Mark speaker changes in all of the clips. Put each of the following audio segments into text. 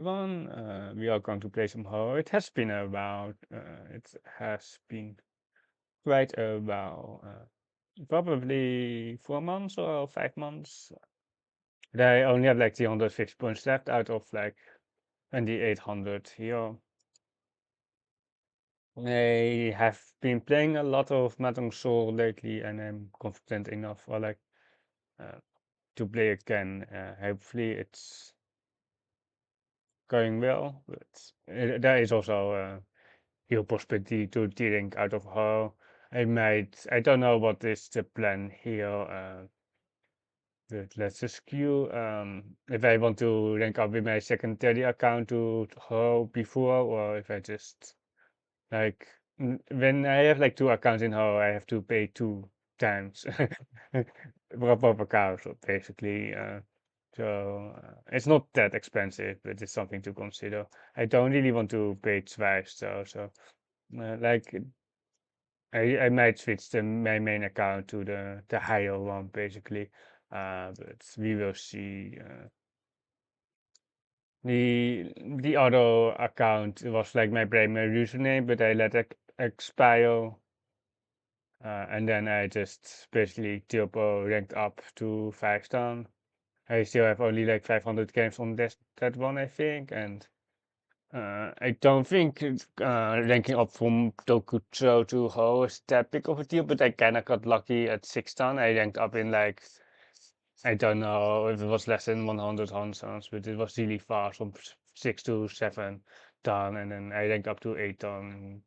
Speaker 1: We are going to play some Houou. It has been quite about probably 4 months or 5 months. They only have like 350 points left out of like 2800 here. I have been playing a lot of Mahjong Soul lately, and I'm confident enough or like uh, to play again. Hopefully it's going well, but there is also your possibility to drink out of her. I don't know what is the plan here. But let's just queue. If I want to rank up with my secondary account to her before, or if I just like when I have like two accounts in her, I have to pay 2 times for both accounts, basically. It's not that expensive, but it's something to consider. I don't really want to pay twice, though. Like I might switch my main account to the higher one basically, but we will see. The other account was like my primary username, but I let it expire, and then I just basically turbo ranked up to 5 star. I still have only like 500 games on that one, I think, and I don't think ranking up from Tokucho to Ho is that big of a deal, but I kinda got lucky at 6 ton. I ranked up in like, I don't know if it was less than 100 Hansons, but it was really fast from 6 to 7 ton, and then I ranked up to 8 ton.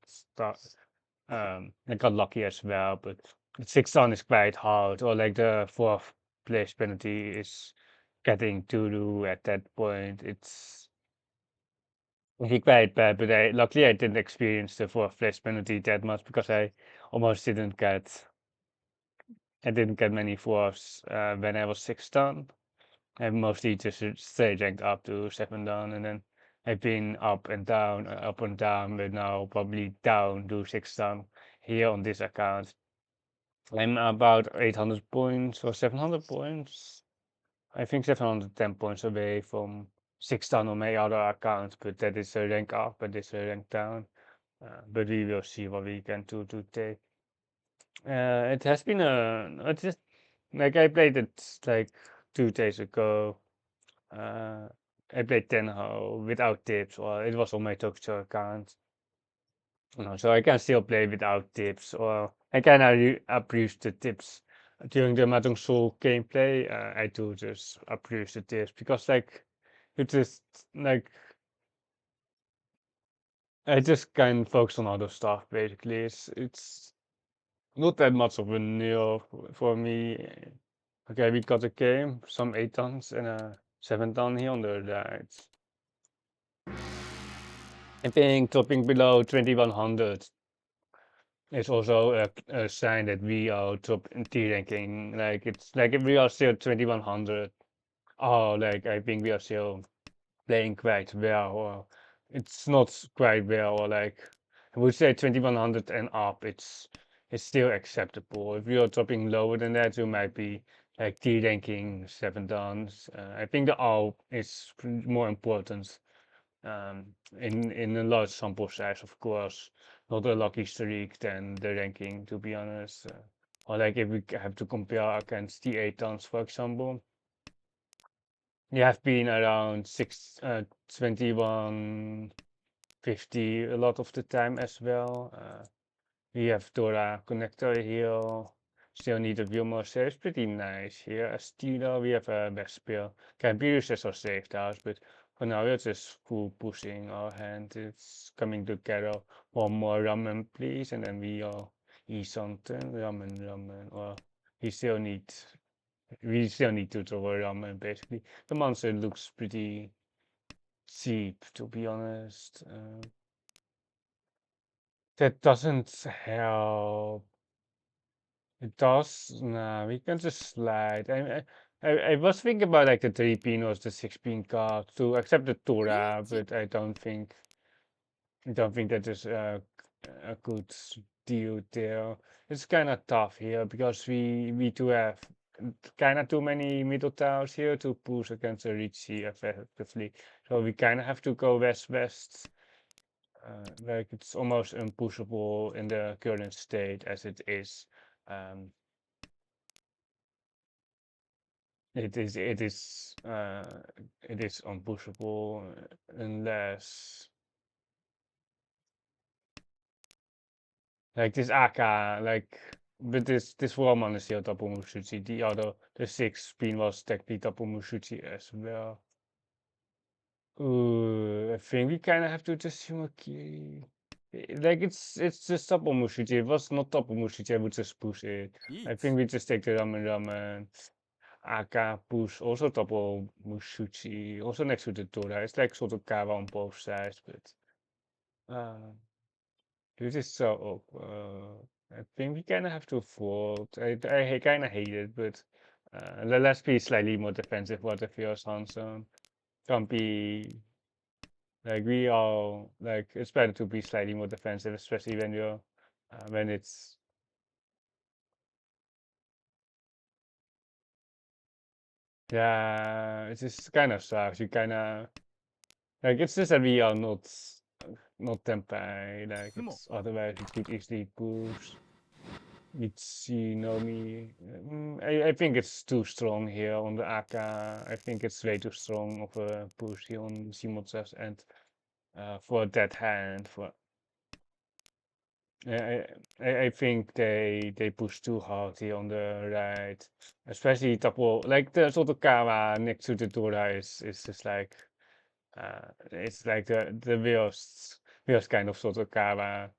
Speaker 1: I got lucky as well, but 6 ton is quite hard, or like the fourth place penalty is getting to do at that point. It's he quite bad, but luckily I didn't experience the fourth place penalty that much because almost I didn't get many fourths when I was 6 ton. I mostly just stayed ranked up to 7 ton, and then I've been up and down, but now probably down to 6 ton here on this account. I'm about 800 points or 700 points. I think 710 points away from 6 ton on my other account, but that is a rank up and this is a rank down. But we will see what we can do today. It has been it's just like I played it like 2 days ago. Uh, I played Tenhou without tips, or it was on my Tokyo account. So I can still play without tips, or I can abuse the tips during the Mahjong Soul gameplay. I do just abuse the tips because like it just like I just can focus on other stuff basically. It's not that much of a new for me. Okay, we got a game, some 8 tons and a 7 ton here on the right. I think dropping below 2100 is also a sign that we are top in T ranking. Like it's like if we are still 2100, oh, like I think we are still playing quite well, or it's not quite well, or like I would say 2100 and up, it's still acceptable. If you're dropping lower than that, you might be like T ranking 7 tons. I think the R is more important in a large sample size, of course, not a lucky streak than the ranking, to be honest. Or like if we have to compare against the 8 tons, for example, they have been around 2150 a lot of the time as well. We have Dora connector here. Still need a few more saves. Pretty nice here. As Steeler, we have a Vespia. Can be used as our safe house, but for now we're just full pushing our hand. It's coming together. One more ramen, please, and then we are eat something. Ramen. Or we still need to throw a ramen basically. The monster looks pretty cheap, to be honest. That doesn't help. It does. Nah, we can just slide. I was thinking about like the 3 pin or the 6 pin card to accept the Torah, but I don't think that is a good deal there. It's kind of tough here because we do have kind of too many middle towers here to push against the Riichi effectively. So we kind of have to go west-west. Like it's almost unpushable in the current state as it is. Um, it is unpushable unless like this AK like but this woman is heel Tapu Mushuchi. The other the 6 pin was technically Tapu Mushuchi as well. I think we kind of have to just Shumakiri. Like it's just Tapu Mushuchi. It was not Tapu Mushuchi. I would just push it. I think we just take the Ramen Ramen. AK push also Tapu Mushuchi. Also next to the Tora. It's like sort of Kawa on both sides, but uh, this is so awkward. I think we kind of have to fold. I kind of hate it, but let's be slightly more defensive. What if you're Hanson? Can't be like we all like it's better to be slightly more defensive, especially when you're when it's yeah, it just kind of sucks. You kind of like it's just that we are not tempai. Like
Speaker 2: 雲
Speaker 1: it's otherwise we could easily push. Mitsunomi. I think it's too strong here on the AK. I think it's way too strong of a push here on Simotsa's end for that hand. For I, I think they push too hard here on the right, especially Tapo. Like the Sotokawa next to the Dora is just like it's like the worst kind of Sotokawa.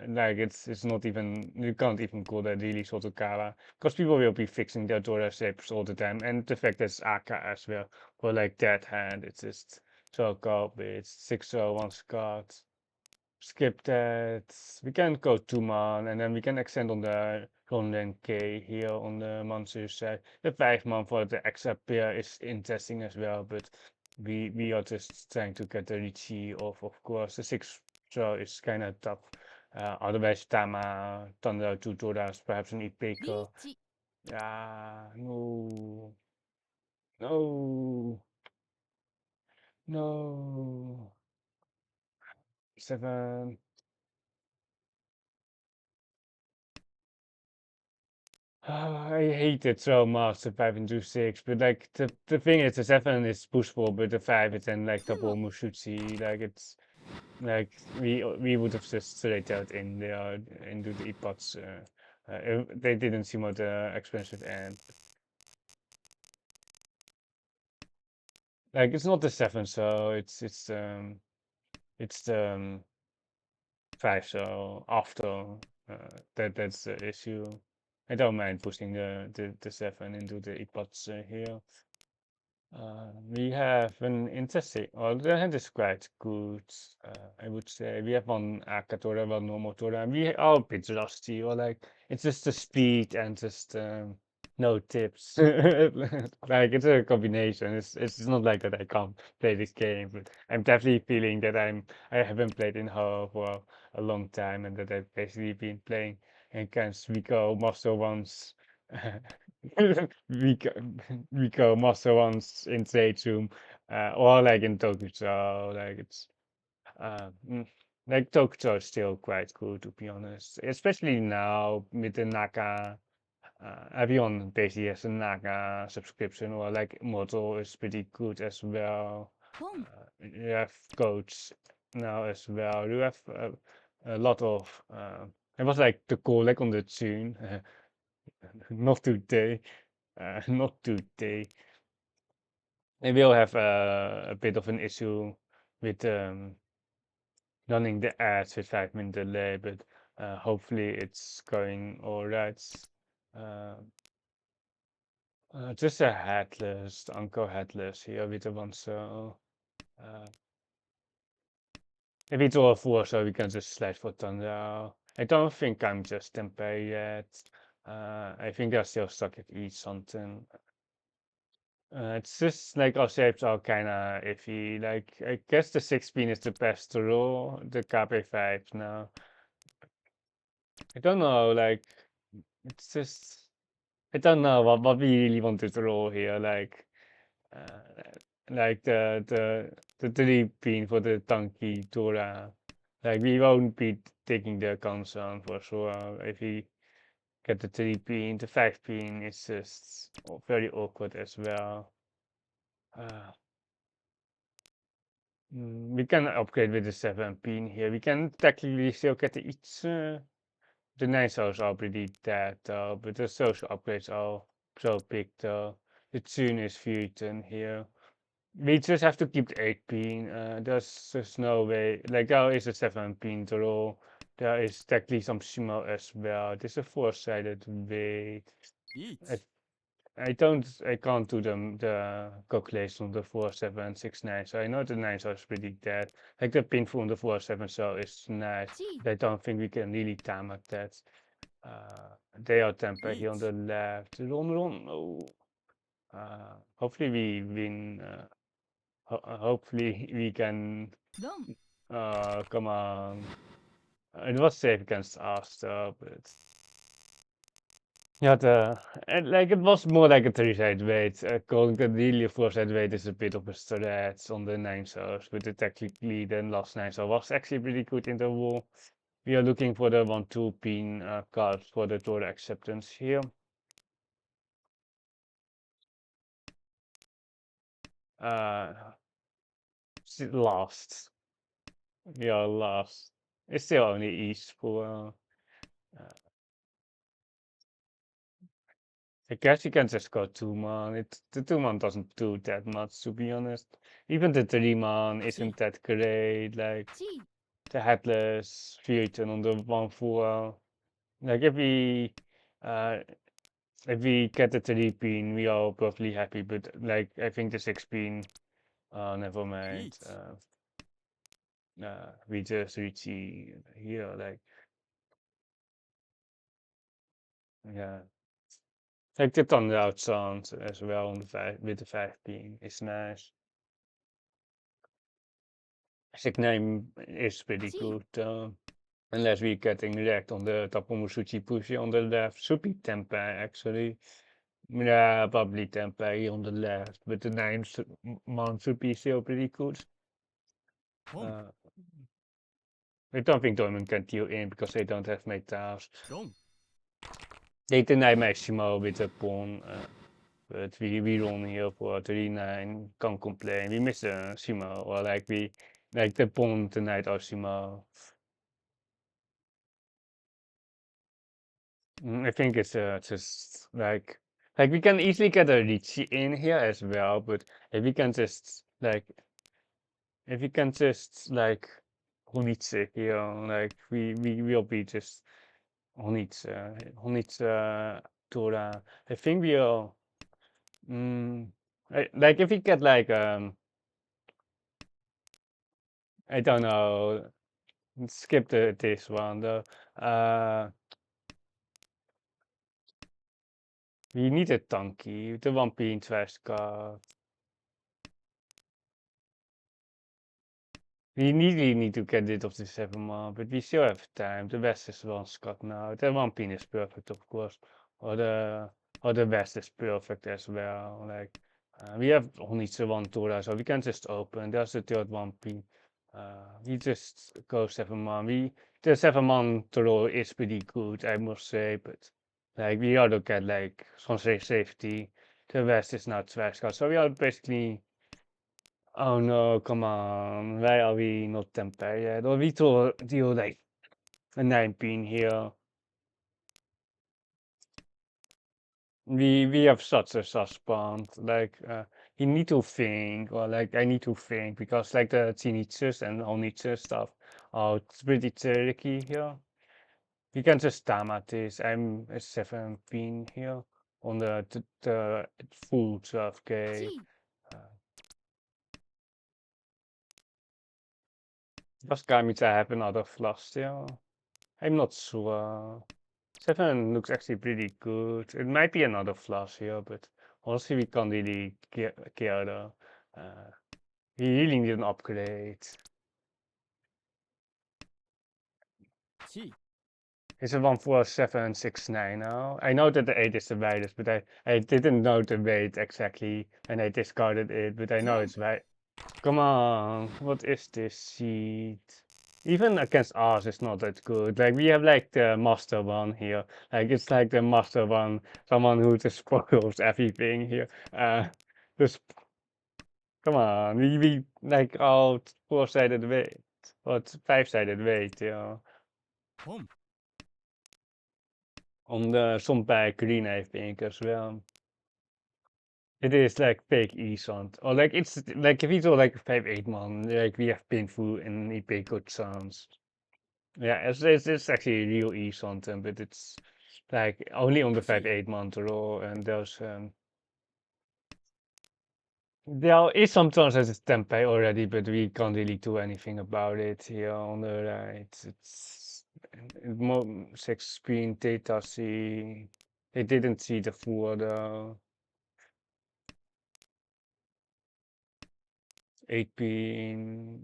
Speaker 1: Like it's not even you can't even call that really Sotokawa because people will be fixing their Dora shapes all the time, and the fact that it's Aka as well for like that hand, it's just so garbage. 6-0 one card. Skip that. We can go 2 man and then we can extend on the Ronden K here on the Mansur side. The 5 man for the extra pair is interesting as well, but we are just trying to get the Riichi off, of course. The 6 draw is kind of tough. Otherwise, Tama, Thunder, 2 Toras, perhaps an Ipeko.
Speaker 2: リーチ
Speaker 1: Yeah, no, no, no. 7. I hate it so much, the 5 into 6, but like the thing is the 7 is pushable, but the 5 is then like double
Speaker 2: 雲
Speaker 1: Mushuchi, like it's like we would have just straight out in there into the epots. If they didn't seem at the expensive end. Like it's not the 7, so it's the 5, so after that's the issue. I don't mind pushing the 7 into the epots here. We have an interesting, well, the hand is quite good, I would say. We have one Akatora, one Normotora. We are a bit rusty, or like, it's just the speed and just no tips. Like, it's a combination. It's not like that I can't play this game, but I'm definitely feeling that I haven't played in Ho for a long time and that I've basically been playing against Rico Master once. Rico, Rico Master once in Seichum, or like in Tokucho, like it's uh, mm, like Tokucho is still quite cool to be honest, especially now with the Naka. Everyone basically has a Naga subscription, or like Moto is pretty good as well.
Speaker 2: ポン
Speaker 1: You have coach now as well. You have a lot of. It was like the goal, like on the tune. Not today. Not today. I will have a bit of an issue with running the ads with 5 minute delay, but hopefully it's going all right. Uh, just a headless, Uncle headless here with the one so. If it's all full, so we can just slash for thunder. I don't think I'm just Tempeh yet. I think they're still stuck at each something. It's just like our shapes are kind of iffy. Like I guess the 6 pin is the best to roll. The KP5 now. I don't know. Like it's just I don't know what we really wanted to roll here. Like uh, like the 3 pin for the Tanki Tora. Like we won't be taking the console for sure if we get the 3 pin. The 5 pin is just very awkward as well. Uh, we can upgrade with the 7 pin here. We can technically still get each. The 9 souls are pretty dead though, but the social upgrades are so big though. The tune is Futon here. We just have to keep the 8 pin. There's just no way. Like there is a 7 pin draw. There is technically some sumo as well. There's a 4-sided way. I,
Speaker 2: Eat.
Speaker 1: I can't do the calculation on the 4, 7, 6, 9. So I know the 9 is pretty dead. Like the pin for the 4, 7 so is nice.
Speaker 3: Gee.
Speaker 1: But I don't think we can really time at that. They are temper here on
Speaker 2: Eat.
Speaker 1: the left. Run. Oh. Hopefully we win. Hopefully we can.
Speaker 3: Dom.
Speaker 1: Come on. It was safe against us though, but yeah, like it was more like a 3-side weight. Calling the really a 4-side weight is a bit of a stretch on the 9 souls, but technically the last 9 soul was actually pretty good in the wall. We are looking for the 1-2 pin cards for the Torah acceptance here. Uh, Last. We are last. It's still only East for. I guess you can just go 2 man. The 2 man doesn't do that much to be honest. Even the 3 man isn't that great. Like
Speaker 3: Gee.
Speaker 1: the headless Futon on the 1-4. Like uh if we get the 3 pin, we are perfectly happy. But like I think the 6 pin, never mind.
Speaker 2: Eat.
Speaker 1: We just Riichi here. Like yeah. Like the thunder out sound as well on the with the 5 pin is nice. His name is pretty
Speaker 3: Gee.
Speaker 1: good. Unless we're getting wrecked on the Tapomusuchi push on the left. Should be Tempeh actually. Yeah, probably Tempeh on the left. But the 9 man should be still pretty good.
Speaker 2: Home.
Speaker 1: Uh, I don't think Diamond can deal in because they don't have metals.
Speaker 2: Dom.
Speaker 1: They deny Maximo with a pawn. But we run here for 39, can't complain. We miss a Simo, or like the pawn tonight or Simo. I think it's just like we can easily get a Riichi in here as well, but if we can just like if we can just like Honitze here, like we will be just Honitze Tora. I think we'll like if we get like I don't know, skip this one though. We need a donkey, the 1 pin trash card. We really need to get rid of the 7 man, but we still have time. The west is 1 Scott now. The 1 pin is perfect, of course. Or the west is perfect as well. Like we have only the 1 Tora, so we can just open. There's the third 1 pin. We just go 7 man. The 7 man Tora is pretty good, I must say, but like we ought to get like some safety. The west is not trash card, so we are basically. Oh no, come on. Why are we not temper yet? Or we deal like a 9 pin here. We have such a suspend. Like you need to think, or like I need to think because like the teenagers and onitzer stuff are pretty tricky here. We can just time at this. I'm a 7 pin here on the full 12k.
Speaker 3: Gee.
Speaker 1: Does Gamita have another flush here? I'm not sure. 7 looks actually pretty good. It might be another flush here, but honestly, we can't really care though. Uh, we really need an upgrade.
Speaker 2: Chi.
Speaker 1: Is it 14769 now? I know that the 8 is the widest, but I didn't know the weight exactly and I discarded it, but I know
Speaker 2: Whoa.
Speaker 1: it's right. Come on, what is this seed? Even against ours, it's not that good. Like, we have like the master one here. Like, it's like the master one, someone who just spoils everything here. Just, come on, we like all four-sided weight. What, five-sided weight, yeah.
Speaker 2: Whoa.
Speaker 1: On the some by green, I think, as well. It is like fake e-sound. Or like, it's like if you do like a 5-8 man, like we have been through and EP good sounds. Yeah, it's actually real e-something, but it's like only on the
Speaker 2: Coffee.
Speaker 1: 5-8 month roll, and there is some chance that it's tempeh already, but we can't really do anything about it here on the right. It's more 6 pin Theta C. They didn't see the full though. 8 pin.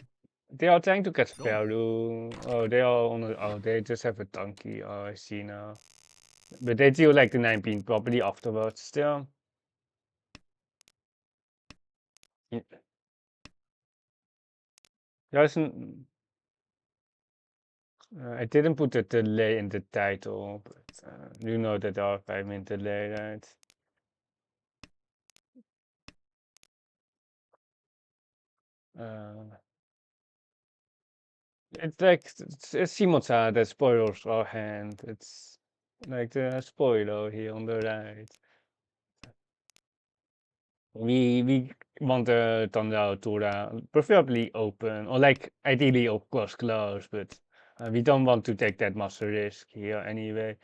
Speaker 1: They are trying to get
Speaker 2: Go.
Speaker 1: value. Oh, they are on a, oh, they just have a donkey. Oh, I see now. But they do like the 9 pin properly afterwards still. Yeah, there's an, I didn't put the delay in the title, but you know that there are 5 minute delay, right? Uh, it's like it's Simota that spoils our hand. It's like the spoiler here on the right. We want the Thunder to preferably open, or like ideally of course close, but we don't want to take that much risk here anyway.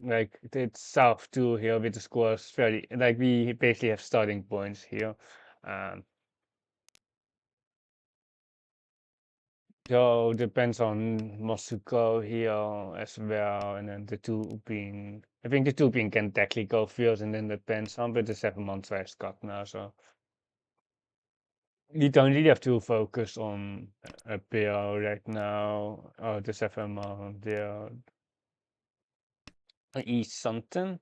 Speaker 1: Like it's South 2 here with the scores very like we basically have starting points here. Um, so depends on Mosuko here as well, and then the two pin. I think the two pin can technically go first, and then depends on, but the 7 months I've got now, so. You don't really have to focus on a PO right now. Oh, the 7 month, yeah. Eat something.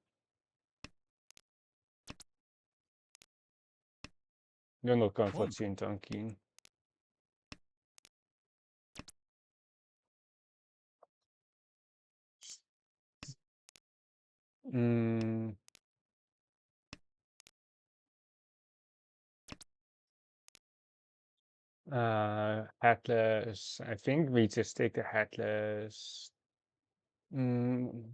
Speaker 1: You're not going for
Speaker 2: Whoa.
Speaker 1: Chintankin. Mm, headless. I think we just take the headless. Mm,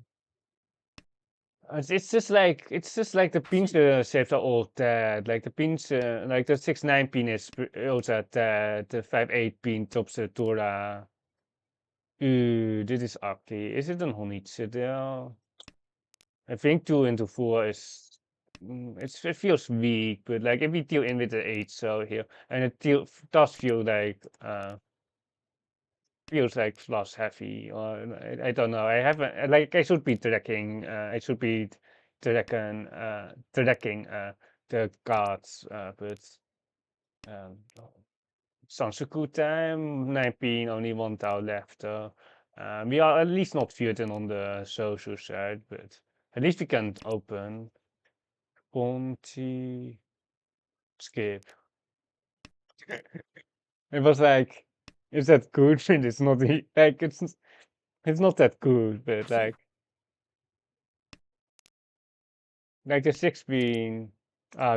Speaker 1: it's just like the pins shapes are all dead. Like the pins, like the 6-9 pin is also dead. The 5-8 pin tops the Tora. Dit is ugly. Is it een honnetje there? I think 2 into 4 is it feels weak, but like if we deal in with the 8 so here, and does feels like plus heavy, or I don't know. I haven't like I should be tracking. I should be tracking the cards, but um, Sansuku time 19 only 1 tile left. We are at least not feuding on the social side, but at least we can open. Ponti skip. It was like, is that good? And it's not like it's not that good, but
Speaker 2: Coffee.
Speaker 1: like the 6 pin.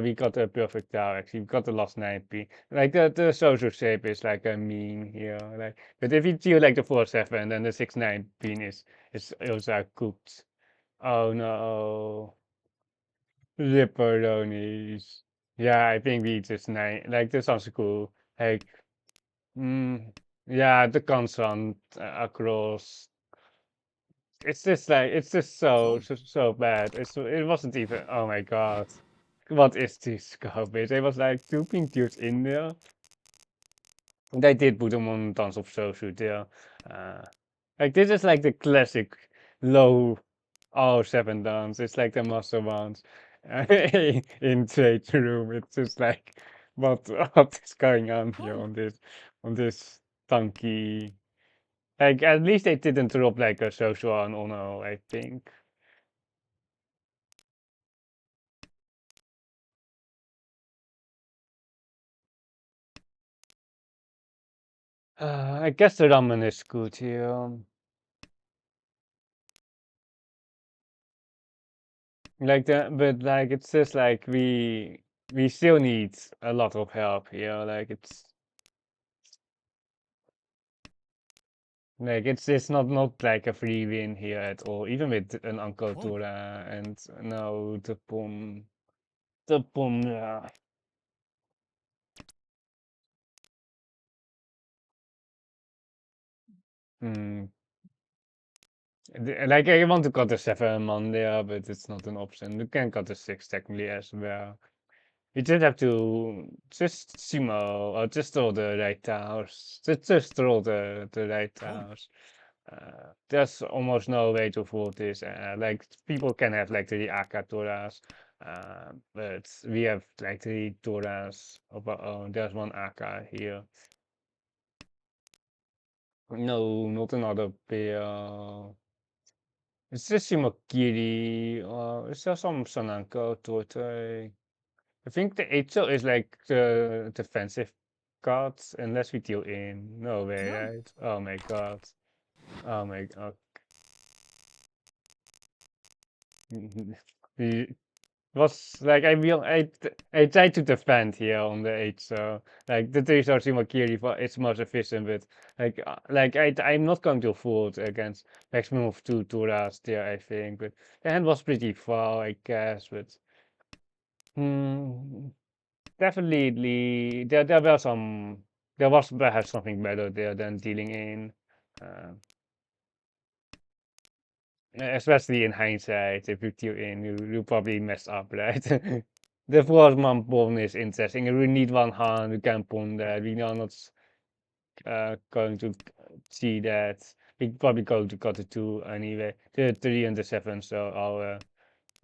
Speaker 1: We got a perfect tower actually. We got the last 9 pin. Like the social shape is like a meme here. Like, but if you do like the 4-7, then the 6-9 pin is also cooked. Oh no. Ripperonies. Yeah, I think we just nine like this sounds cool. Like mm, yeah, the constant across. It's just so
Speaker 2: Go.
Speaker 1: so, so bad. It wasn't even oh my god. What is this garbage? There was like 2 pin in there. They did put them on Dance of Social there. Uh, like this is like the classic low R7 dance. It's like the master ones in trade room. It's just like what what is going on here
Speaker 2: Whoa.
Speaker 1: on this funky Like at least they didn't drop like a social on Ono, I think. I guess the ramen is good here. Like but like it's just like we still need a lot of help here. It's not like a free win here at all. Even with an Uncle
Speaker 2: Boom.
Speaker 1: Tora and now the pom, yeah. Hmm. Like I want to cut a 7 man there, but it's not an option. You can cut a 6 technically as well. You just have to just sumo or just throw the right towers. Just throw the right
Speaker 2: Boom.
Speaker 1: towers. There's almost no way to avoid this. Like people can have like 3 AK Toras, but we have like 3 Toras of our own. There's 1 AK here. No, not another pair. It's just Shimakiri. Is there some Sananko Tortoise? I think the Eicho is like the defensive cards, unless we deal in. No way,
Speaker 2: None.
Speaker 1: right? Oh my god. Oh my god. It was like I tried to defend here on the Eicho. Like the three star Shimakiri, it's most efficient, but I'm not going to fold against maximum of 2 Turas there, I think. But the hand was pretty far, I guess, but. Hmm. Definitely, there was perhaps something better there than dealing in, uh, especially in hindsight. If you deal in, you probably messed up, right? The fourth man pawn is interesting. We need one hand. We can pawn that. We are not going to see that. We probably going to cut the 2 anyway. The 3 and the 7. So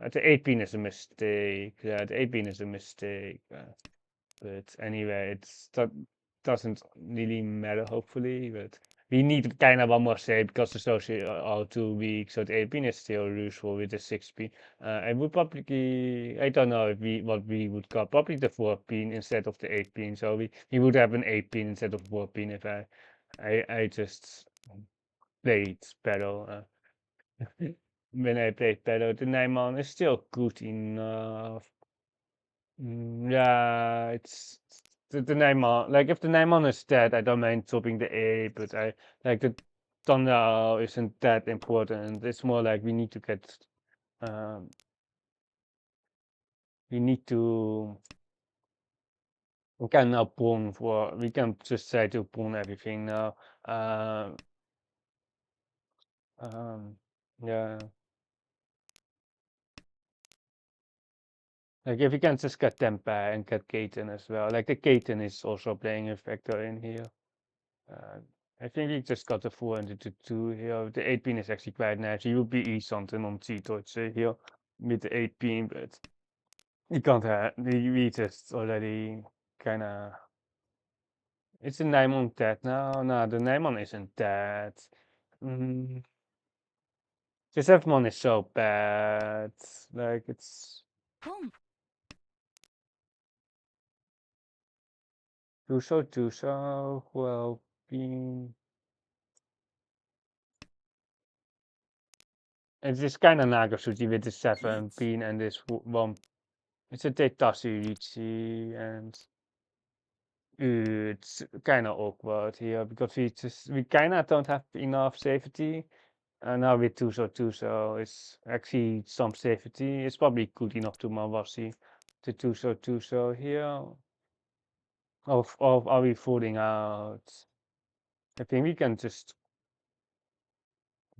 Speaker 1: the 8 pin is a mistake. Yeah, the 8 pin is a mistake. But anyway, that doesn't really matter, hopefully. But we need kind of one more shape because the social are too weak. So the 8 pin is still useful with the 6 pin. I would probably, I don't know if what we would call probably the 4 pin instead of the 8 pin. So we would have an 8 pin instead of 4 pin if I just played better. When I played better, the 9 man is still good enough. Yeah, it's the Neymar. Like if the Neymar is dead, I don't mind swapping the A, but I like the thunder isn't that important. It's more like um we need to we can now pawn for we can just try to pawn everything now. Um um yeah. Like if we can just get Tempa and get Kaiten as well. Like the Kaiten is also playing a factor in here. Uh, I think he just got the 400 to 2 here. The 8 pin is actually quite nice. He would be something on C-Torch here with the 8 pin, but he can't have. We just already kind of. It's a Naimon dead now. No, the Naimon isn't dead. Mm, this F-Mon is so bad. Like it's
Speaker 2: Boom.
Speaker 1: too so well being. It's just kind of Nagasuchi with the 7
Speaker 2: Eight.
Speaker 1: pin and this one. It's a Tetasu Riichi and it's kind of awkward here because we kind of don't have enough safety. And now with Tuso it's actually some safety. It's probably good enough to Mawasi. The Tuso here. Of are we falling out? I think we can just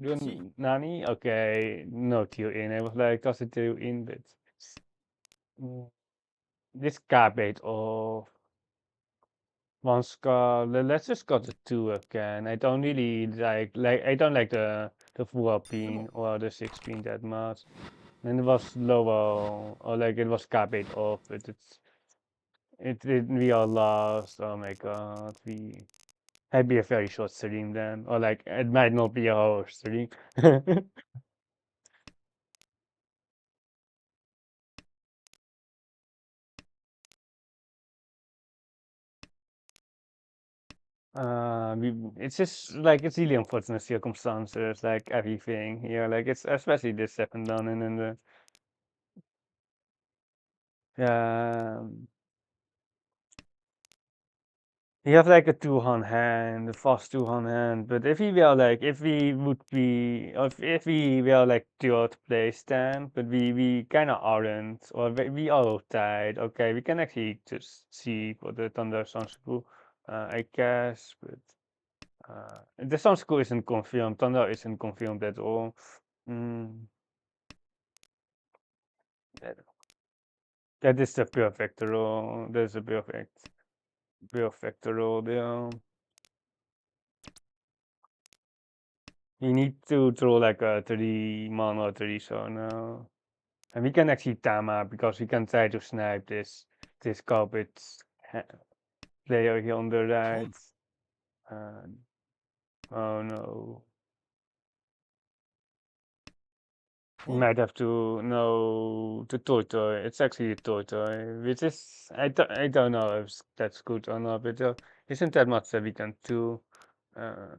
Speaker 1: do
Speaker 2: See.
Speaker 1: Nani. Okay, no Tio in. I was like, does it Tio in? But mm, this garbage of let's just go to 2 again. I don't really like I don't like the 4 pin
Speaker 2: Double.
Speaker 1: or the 6 pin that much. And it was lower or like it was garbage off, but we are lost. Oh my god, Maybe a very short stream then, or like it might not be a whole stream. It's just like it's really unfortunate circumstances, like everything here, like it's especially this happened down and then the yeah. He have like a two-hand hand, a fast two-hand hand, but if he were like, if we would be, if we were like third place then, but we kind of aren't, or we are tied. Okay, we can actually just see what the Thunder Sun School, I guess, but the Sun School isn't confirmed, Thunder isn't confirmed at all. Mm, that, that is the perfect roll. That's a perfect roll there. You need to throw like a 3 mana 3 so now. And we can actually Tama because we can try to snipe this carpet player here on the right. Uh, oh no. We might have to know the Tortoise. It's actually a Tortoise, which is I don't know if that's good or not, but there isn't that much that we can do. Uh,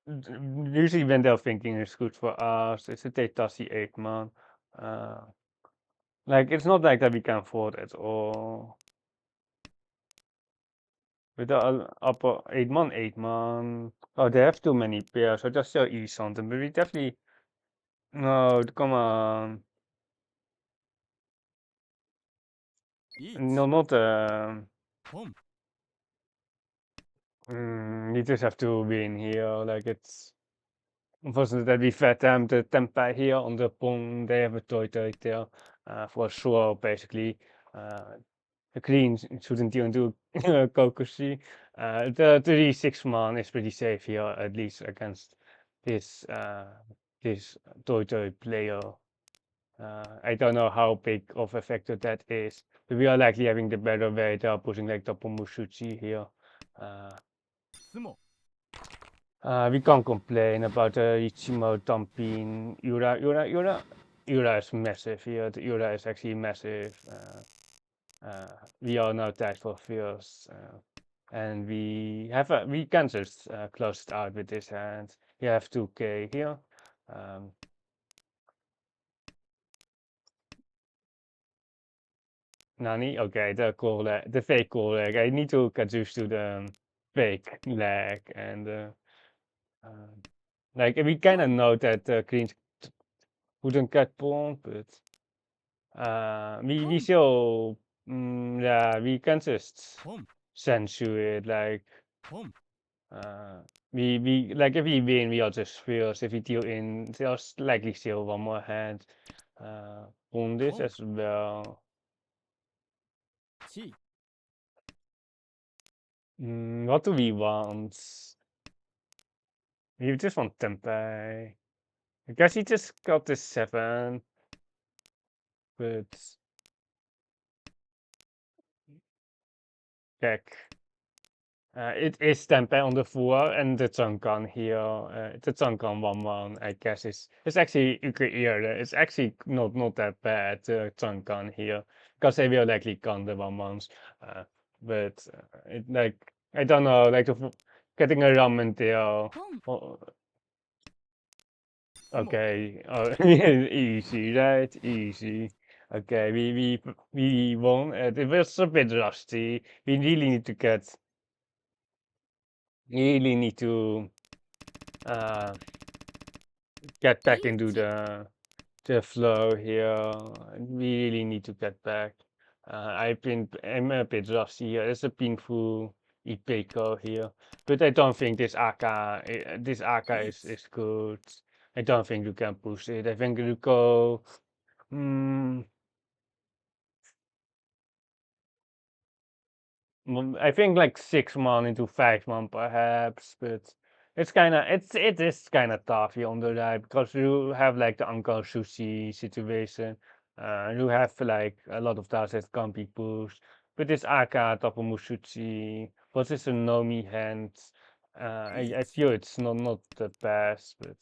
Speaker 1: Usually when they're thinking it's good for us, it's a Tassi 8 man. Uh, Like it's not like that we can afford at all. With the upper 8 man. Oh, they have too many pairs, so just so easy something. But we definitely no, come on. No, not you just have to win here. Like it's unfortunate that we fed them the temper here on the pong. They have a toy there for sure, basically. Uh, the green shouldn't even do Kokushi. The 3/6 man is pretty safe here, at least against this toy player. I don't know how big of a factor that is, but we are likely having the better way. They are pushing like Topomushuchi here. Uh, we can't complain about Ichimo dumping Ura is massive here. The Ura is actually massive. We are now tied for first, and we can just close it out with this hand. We have 2k here. Um, Nani? Okay, the fake call leg. I need to get used to the fake leg and uh, like we kind of know that Greens wouldn't get pawned, but we still yeah we can just censor it like uh we like if we win we are just first. If we deal in there's likely still one more hand on this as well. What do we want? We just want Tempeh. I guess he just got this 7, but check. It is Tempeh on the floor and the Changkan here. The Changkan 1/1, I guess, it's actually Uke-Ear. It's actually not that bad, the Changkan here, because they will likely con the 1/1s. But it like, I don't know, like getting a ramen there. Oh, okay, easy, right? Easy. Okay, we won. It was a bit rusty. We really need to uh, get back into the flow here. We really need to get back. I'm a bit rusty here. It's a painful Ipeco here, but I don't think this AK is good. I don't think you can push it. I think you go. Mm, I think like 6 man into 5 man perhaps, but it is kind of tough here on the right because you have like the Uncle Sushi situation. You have like a lot of tasks that can't be pushed. but this Aka Tapamushuchi, what is a Nomi hand? I feel it's not the best, but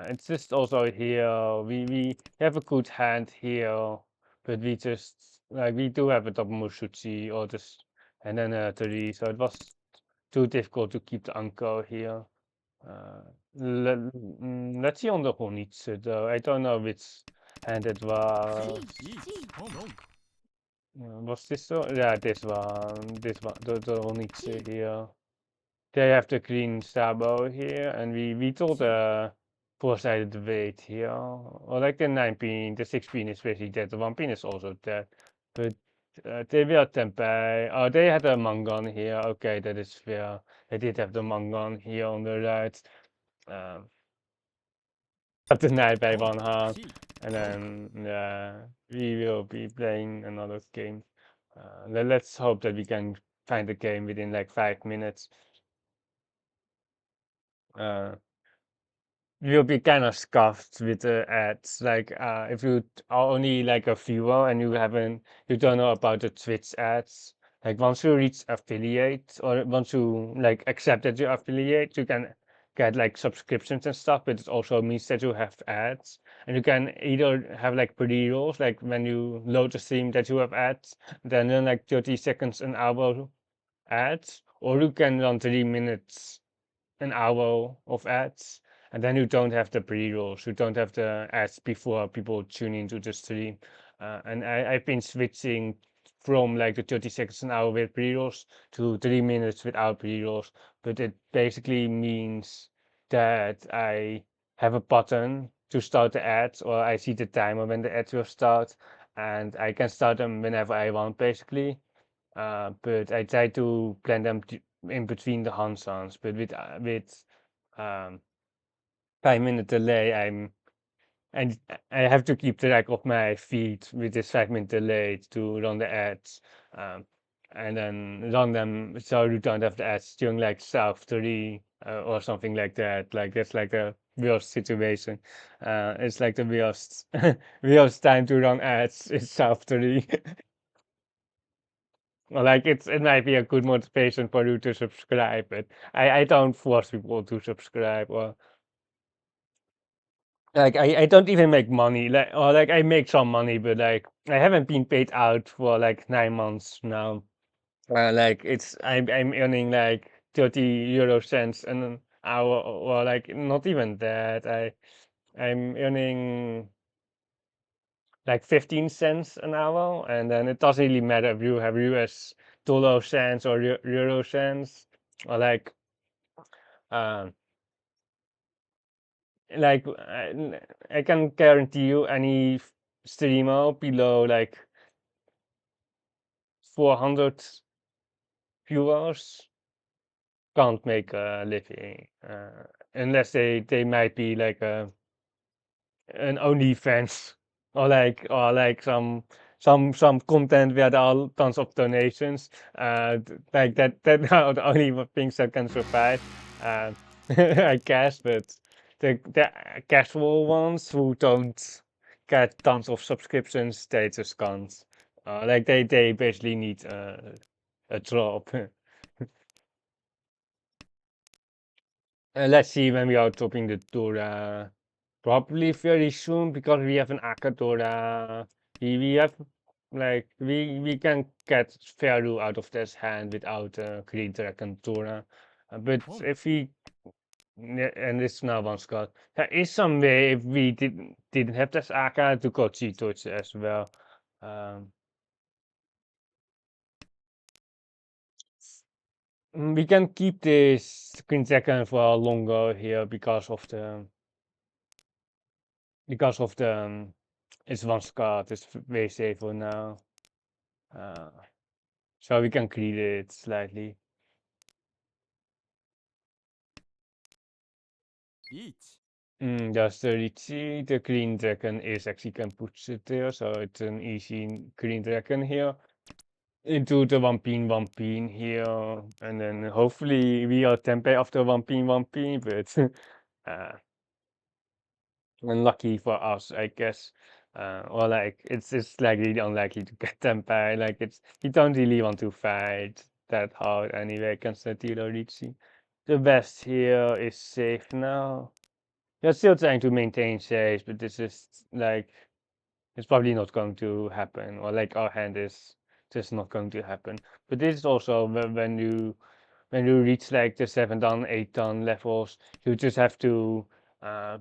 Speaker 1: it's just also here. We have a good hand here, but we just like we do have a Tapamushuchi or just and then a 3, so it was too difficult to keep the Anko here. Let's see on the Honitsu though. I don't know which hand it was. Was this so? Yeah, this one. This one. The Honitsu here. They have the green sabo here, and we told the four-sided weight here. Or like the 9 pin, the 6 pin is basically dead. The 1 pin is also dead. But they were tempeh. Oh, they had a mangan here. Okay, that is fair. They did have the mangan here on the right. At the night by one hand. And then we will be playing another game. Let's hope that we can find the game within like 5 minutes. You'll be kind of scuffed with the ads. Like if you are only like a viewer and you don't know about the Twitch ads. Like once you reach affiliate or once you like accept that you're affiliate, you can get like subscriptions and stuff, but it also means that you have ads. And you can either have like pre-rolls, like when you load the stream that you have ads, then like 30 seconds an hour ads, or you can run 3 minutes an hour of ads, and then you don't have the pre-rolls, you don't have the ads before people tune into the stream. And I've been switching from like the 30 seconds an hour with pre-rolls to 3 minutes without pre-rolls, but it basically means that I have a button to start the ads, or I see the timer when the ads will start, and I can start them whenever I want basically. But I try to plan them in between the Hansons, but with 5 minute delay, and I have to keep track of my feed with this 5 minute delay to run the ads, and then run them so you don't have the ads during like South 3 or something like that. Like that's like the worst situation. It's like the worst worst time to run ads is South 3. Well, like it might be a good motivation for you to subscribe, but I don't force people to subscribe or like I don't even make money. Like or like I make some money, but like I haven't been paid out for like 9 months now. Like I'm earning like 30 euro cents an hour or like not even that. I'm earning like 15 cents an hour, and then it doesn't really matter if you have US dollar cents or euro cents, or um, I can guarantee you any streamer below like 400 viewers can't make a living unless they might be like an OnlyFans or like some content where there are tons of donations. Like that are the only things that can survive. I guess, but the casual ones who don't get tons of subscriptions, they just can't. Like they basically need a job. Let's see when we are topping the Dora. Probably very soon because we have an Akadora. We have like we can get Feru out of this hand without Green Dragon Dora. But if we and it's now one Scott. There is some way if we didn't have this Aka to go Cheetoch as well. Um, we can keep this Green Dragon for longer here because of the it's one card. It's way safer now. Uh, so we can clean it slightly. That's the Riichi. The green dragon is actually can put it there, so it's an easy green dragon here. Into the one pin here, and then hopefully we are tempeh after one pin, but uh, unlucky for us, I guess. or like it's like really unlikely to get Tempai. Like you don't really want to fight that hard anyway against the Riichi. The best here is safe now. You're still trying to maintain safe, but this is like it's probably not going to happen, or like our hand is just not going to happen. But this is also when you reach like the 7 dan, 8 dan levels, you just have to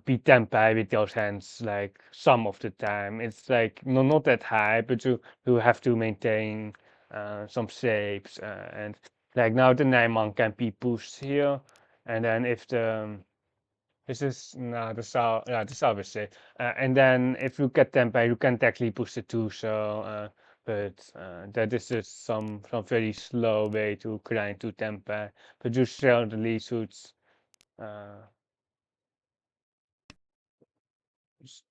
Speaker 1: be tempai with those hands like some of the time. It's like not that high, but you have to maintain some shapes and like now the Nijman can be pushed here, and then if the this is no the south yeah the south is safe, and then if you get tempai, you can technically push the two so. But that is just some very slow way to grind to tempai. But you certainly uh,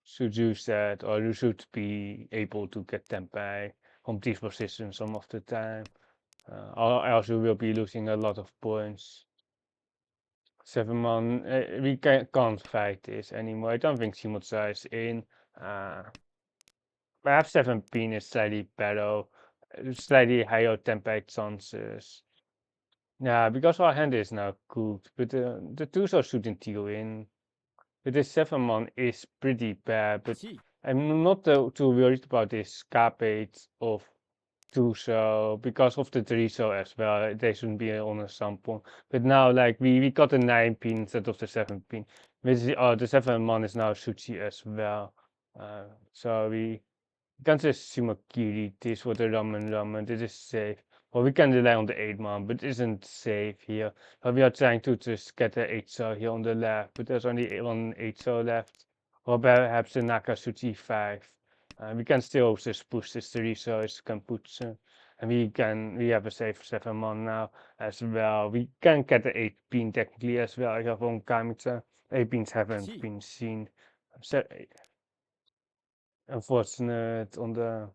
Speaker 1: should use that, or you should be able to get tempai from these positions some of the time. Or else you will be losing a lot of points. 7 man, we can't fight this anymore. I don't think Shimotsa is in. Perhaps 17 is slightly better, slightly higher tempai chances. Yeah, because our hand is now cooked, but the twos are shooting deal in. But this 7 man is pretty bad, but
Speaker 2: しい
Speaker 1: I'm not too worried about this carpet of 2 because of the 3 as well. They shouldn't be on a sample. But now, like, we got a 9 pin instead of the 7 pin. Which the 7 man is now Suchi as well. So we can just Sumakiri this for the ramen. This is safe. Well, we can rely on the 8 man, but it isn't safe here. We are trying to just get the 8 here on the left, but there's only one 8 left. Or perhaps the Nakasuchi 5. We can still just push this 3 it's Kamputsu. And we have a safe 7 man now as well. We can get the 8 pin technically as well. I have on Kamitsa. 8 pins haven't
Speaker 2: しい
Speaker 1: been seen. So, unfortunate on the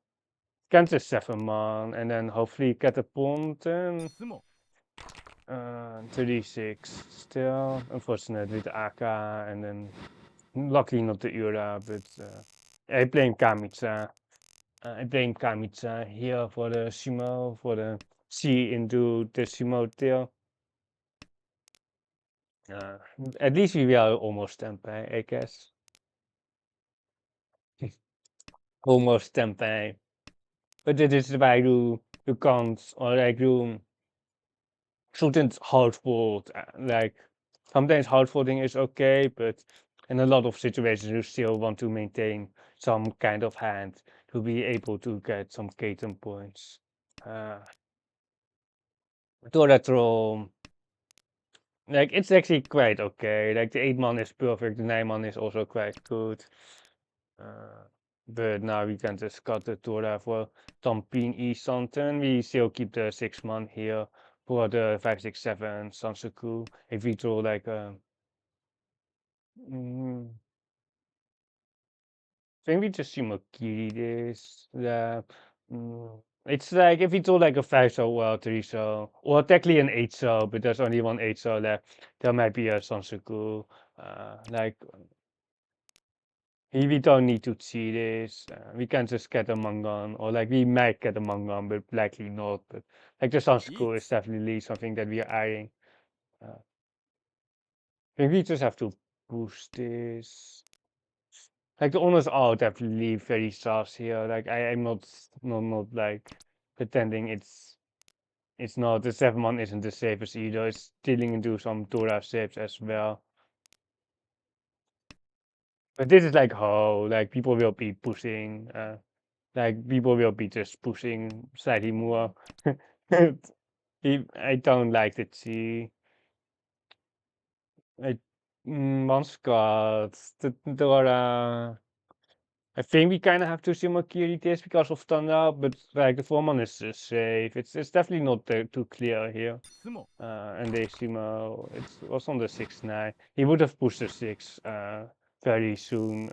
Speaker 1: Kansas 7 man, and then hopefully get a pawn turn.
Speaker 2: スモ
Speaker 1: 36 still. Unfortunate with Aka, and then luckily not the Ura, but I blame Kamitsa. I blame Kamitsa here for the sumo, for the C into the sumo tail. Uh, at least we are almost tempai, I guess. Almost tempai. But it is why you can't, or like you shouldn't hard fold. Like sometimes hard folding is okay, but in a lot of situations you still want to maintain some kind of hand to be able to get some Katen points. Toradro, like it's actually quite okay. Like the 8 man is perfect, the 9 man is also quite good. But now we can just cut the Tora for Tampin East Santen. We still keep the 6 man here for the 5, 6, 7 Sansaku. If we draw like mm, I think we just Shimakiri this. Yeah. It's like if we draw like a 5 well 3 or technically an 8 but there's only one 8 left. There might be a Sansaku. Like we don't need to see this. We can just get a Mangan, or like we might get a Mangan, but likely not. But like the Sansaku is definitely something that we are eyeing. Uh, I think we just have to boost this. Like the honors are definitely very sus here. Like I'm not like pretending it's not. The 7 man isn't the safest either. It's stealing into some Dora saves as well. But this is like how like people will be pushing. Like people will be just pushing slightly more. I don't like the T. I one Scott. The I think we kind of have to Shimakiri this because of Thunder, but like the 4 man is safe. It's definitely not too clear here.
Speaker 2: スモ
Speaker 1: And they Shimo, it was on the 6-9. He would have pushed the 6 very soon.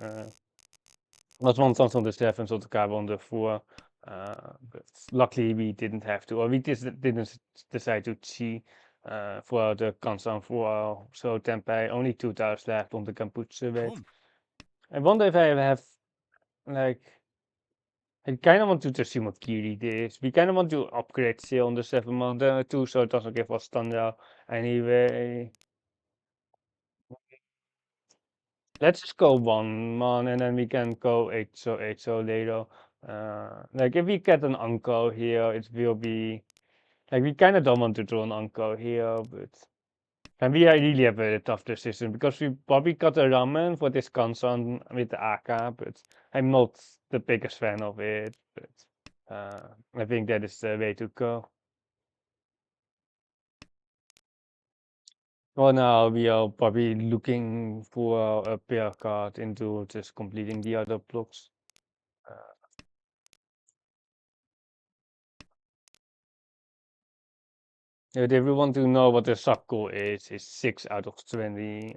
Speaker 1: Was one on the 7, so the card on the 4. But luckily we didn't have to, or we didn't decide to chi for the Kansan 4. So Tempai only 2 tiles left on the Kamputsu wait.
Speaker 2: ポン
Speaker 1: I wonder if I have like I kind of want to just see what Kiri this. We kind of want to upgrade still on the 7-month too, so it doesn't give us standout anyway. Let's just go 1 month and then we can go 8 so later. Like if we get an uncle here, it will be like we kind of don't want to draw an uncle here, but and we really have a tough decision because we probably got a ramen for this console with the AK, but I'm not the biggest fan of it. But I think that is the way to go. Well, now we are probably looking for a pair card into just completing the other blocks. If you want to know what the sub goal is 6 out of 20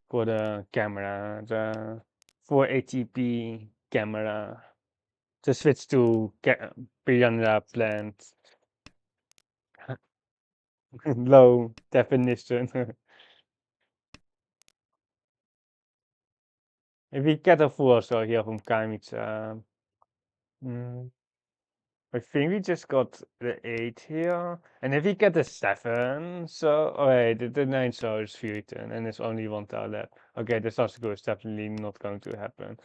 Speaker 1: for the camera, the 480p camera. To switch to piranha plant, low definition. If we get a 4 so here from Kamitsa, mm, I think we just got the 8 here. And if we get a 7, so, oh wait, the 9 so is Futon and it's only 1 tile left. Okay, the Sasuke is definitely not going to happen.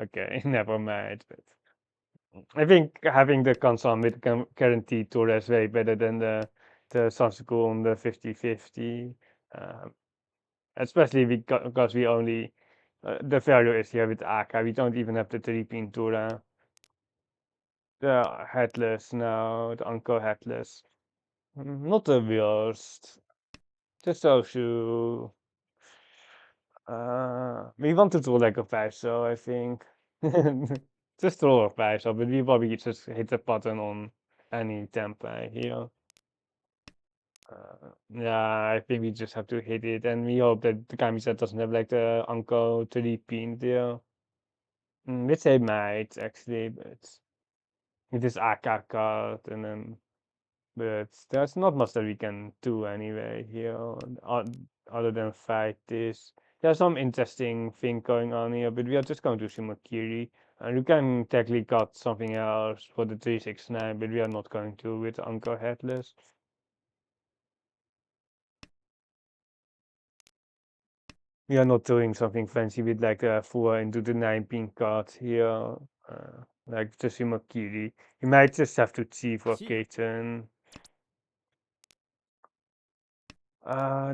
Speaker 1: Okay, never mind. But I think having the console with guaranteed tour is way better than the Sasuke on the 50/50. Um, especially because we only the value is here with Aka. We don't even have the 3-pin Tura. The headless now, the Uncle headless. Not the worst. Just so we want to draw like a 5 so I think. Just draw a 5 so, but we probably just hit the button on any template here. Yeah, I think we just have to hit it, and we hope that the Kami-set doesn't have like the Uncle 3-pin there. Which they might actually, but it is AK card, and then but there's not much that we can do anyway here, other than fight this. There's some interesting thing going on here, but we are just going to Shimakiri, and you can technically got something else for the 369, but we are not going to with Uncle Headless. We are not doing something fancy with like a 4 into the 9-pin card here, like the Shimakiri. You might just have to see for Kaiten.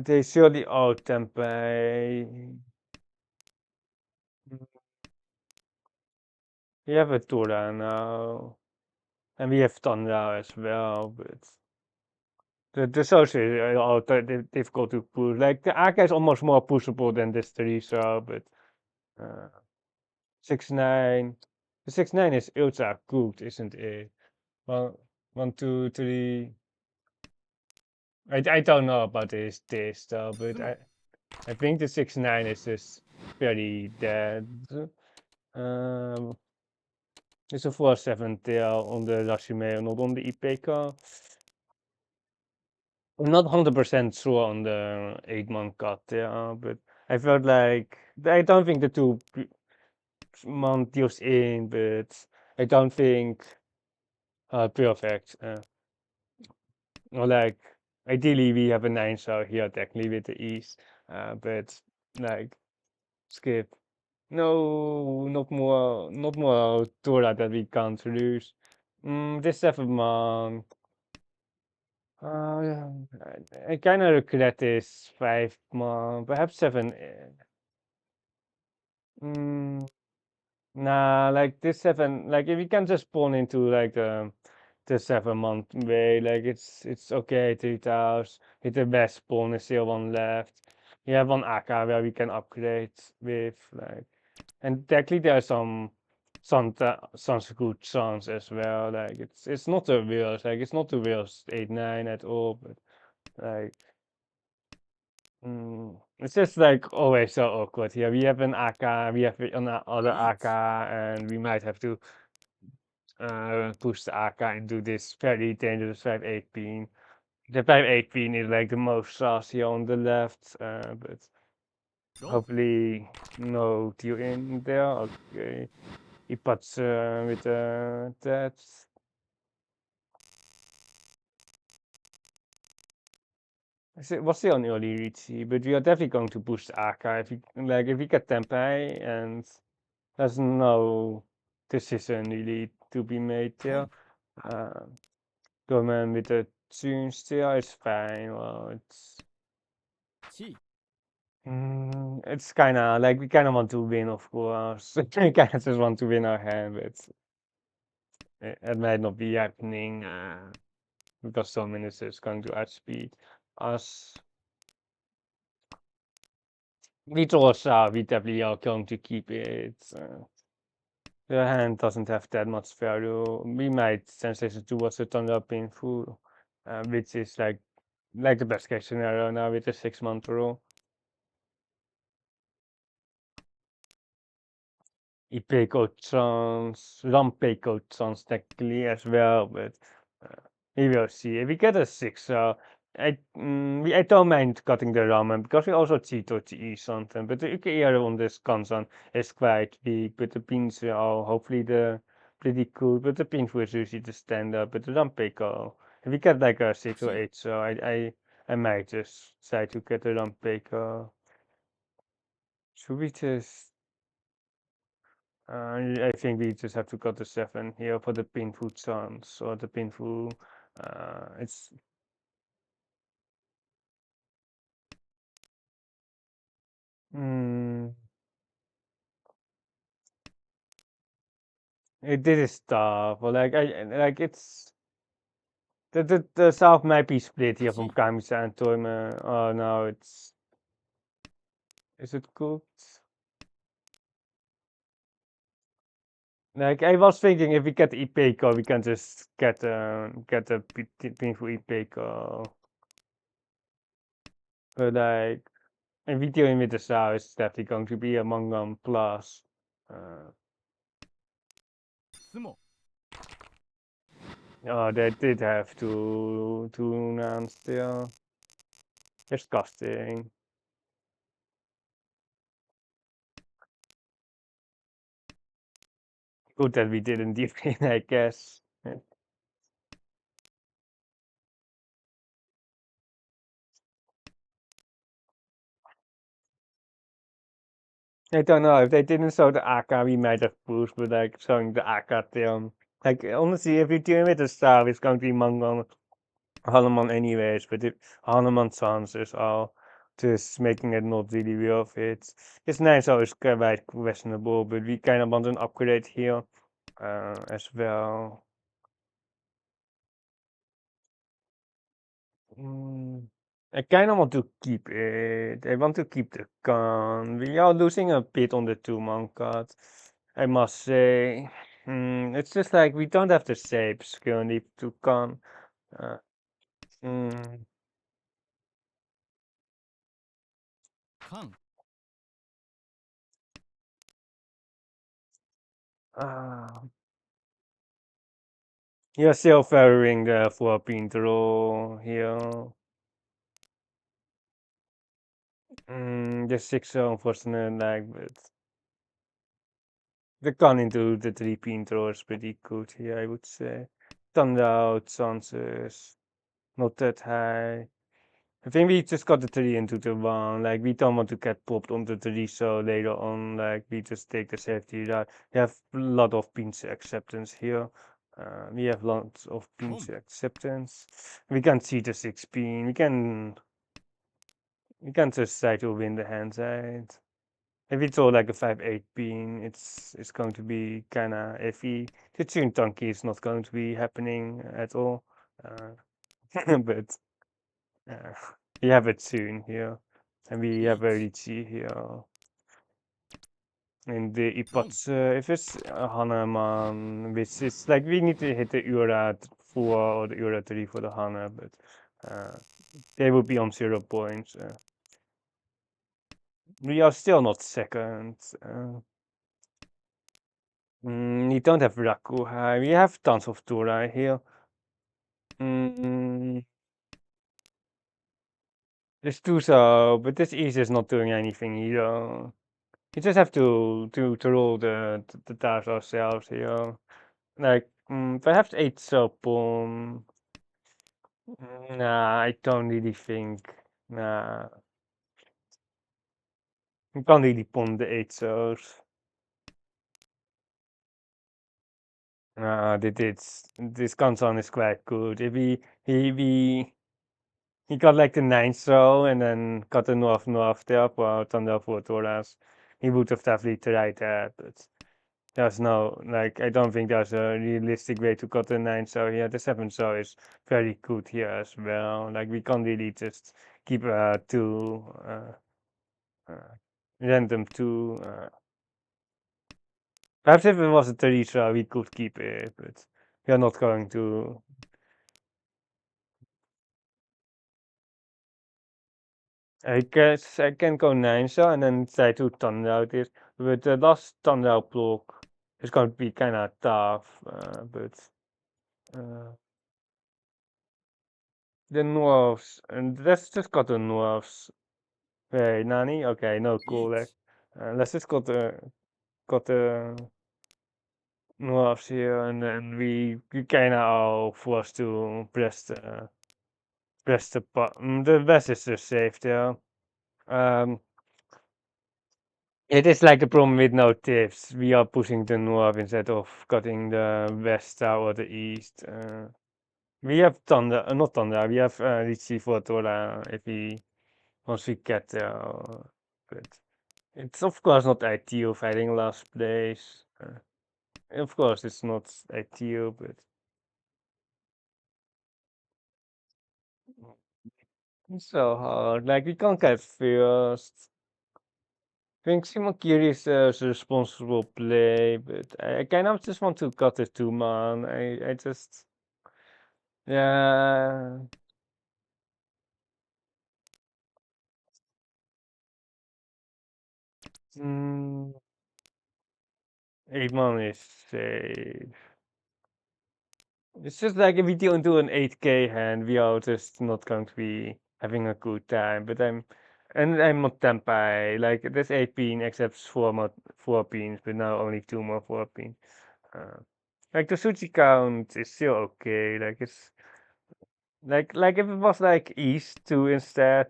Speaker 1: They surely out Tempei. We have a Tora now, and we have Tundra as well, but the Source is difficult to push. Like the Aka is almost more pushable than this 3 so, but uh, 6-9. The 6-9 is ultra good, isn't it? Well, 1, 2, 3. I don't know about this though, but I think the 6-9 is just very dead. It's a 4-7 tail on the Rashime, not on the IPK. I'm not 100% sure on the 8-month cut, yeah, but I felt like I don't think the 2-month deals in, but I don't think perfect. Or like ideally we have a 9 so here technically with the East, but like skip. No, not more Tora that we can't lose. This 7-month. Yeah, I kind of regret this 5-month, perhaps 7. Nah, like this 7, like if you can just spawn into like the 7-month way, like it's okay 3,000 with the best spawn is still 1 left. You have 1 AK where we can upgrade with like, and technically there's some good chance as well. Like it's not the worst, like it's not the worst 8-9 at all, but like. It's just like always so awkward here. We have an AK, we have another AK, and we might have to push the AK into this very dangerous 5-8 pin. The 5-8 pin is like the most saucy on the left, but hopefully no deal in there. Okay. Ippats with that. Was still on early Riichi, but we are definitely going to push the Aka if we get Tempai and there's no decision really to be made there. Going with the tune still is fine. Well,
Speaker 2: Chi.
Speaker 1: it's kind of like we kind of want to win, of course. We kind of just want to win our hand, but it might not be happening because some minister is going to outspeed us. We also we definitely are going to keep it. The hand doesn't have that much value. We might translate it towards the Thunder Painful, which is like the best case scenario now with the 6-month rule. Ipeco chance, Rampeco chance technically as well, but we will see. If we get a 6, I don't mind cutting the ramen because we also cheat or eat something, but the UKR on this console is quite weak, but the pins are hopefully pretty cool, but the pins was usually the standard, but the Rampeco, if we get like a 6 or 8, so I might just try to get the Rampeco. Should we just I think we just have to cut the 7 here for the painful chance or the painful. It's mm, it is tough. Or like it's the south might be split here from
Speaker 2: Chi.
Speaker 1: Kamisa and Toyma. Oh no, is it cooked? Like I was thinking, if we get Ipeco, we can just get a painful Ipeco. But like if we dealing with the south, it's definitely going to be a Mongam plus. Uh,
Speaker 2: Sumo.
Speaker 1: Oh, they did have to announce their disgusting. Good that we didn't even, I guess. I don't know if they didn't show the AK, we might have pushed, but like showing the AK film. Like honestly, if you're dealing with the star, it's going to be Mongon Hanuman anyways. But if Hanuman chances are just making it not really worth it. It's nice, so it's quite questionable, but we kind of want an upgrade here as well. Mm, I kind of want to keep it. I want to keep the gun. We are losing a bit on the 2-month card, I must say. It's just like we don't have the shapes currently to gun. Uh, mm,
Speaker 2: Kan.
Speaker 1: uh, you're still favoring the 4-pin draw here. The 6 so unfortunate, like, but the gun into the 3-pin draw is pretty good here, I would say. Thunder out chances. Not that high. I think we just got the 3 into the 1. Like, we don't want to get popped on the 3, so later on, like, we just take the safety route. We have a lot of pinch acceptance here. We have lots of pinch
Speaker 2: Tom.
Speaker 1: acceptance. We can see the 6 pin. We can just try to win the hand side. If it's all like a 5-8 pin, it's going to be kinda iffy. The tune donkey is not going to be happening at all. But uh, we have it soon here. And we have a
Speaker 2: Peach.
Speaker 1: Riichi here. And the
Speaker 2: Tom.
Speaker 1: Ipots, if it's Hanaman, which is like we need to hit the Ura 4 or the Ura 3 for the Hana, but they would be on 0 points. We are still not second. We don't have Rakuhai. We have tons of Turai here. Mm, there's Tuso, but this East is not doing anything either. You just have to roll the dice ourselves here. Like perhaps 8 so pawn. Nah, I don't really think. Nah, you can't really pawn the 8 so's. Nah, this Kansan is quite good. If he got like the 9 so and then got the north there, well, Thunder Fortoras, he would have definitely tried that, but there's no, like, I don't think there's a realistic way to cut the 9 so here. The 7 so is very good here as well. Like, we can't really just keep two uh, random two. Perhaps if it was a 3 so we could keep it, but we are not going to. I guess I can go 9 so and then try to thunder out this. But the last thunder out block is going to be kind of tough, but. Uh, the Norths, and let's just got the Norths. Hey, Nani? Okay, no, cool.
Speaker 2: Each.
Speaker 1: Let's just got the Norths here, and then we kind of are forced to press the button. The West is just safe there. Um, it is like the problem with no tips. We are pushing the North instead of cutting the West or the East. We have Thunder, not Thunder. We have Riichi Fortora if we once we get there. But it's of course not ideal fighting last place. Of course it's not ideal, but it's so hard. Like we can't get first. I think Simakiri is a responsible play, but I kind of just want to cut the 2 man. I just yeah. Mm, 8 man is safe. It's just like if we don't do an 8k hand, we are just not going to be having a good time. But I'm not tempai. Like there's 8 pin except 4 pins, but now only 2 more 4 pin. Uh, like the sushi count is still okay. Like it's like if it was like East 2 instead,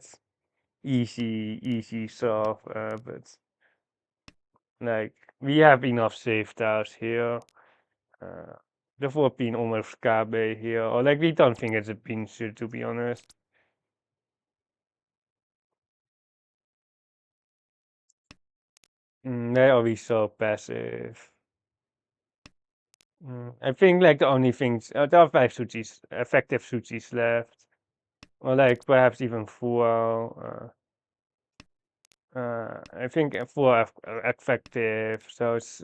Speaker 1: easy solve. But like we have enough safe tiles here. Uh, the 4 pin almost KB here, or like we don't think it's a pincher to be honest. They are we so passive. I think like the only things there are 5 sushis, effective sushis left, or like perhaps even 4. I think 4 effective, so it's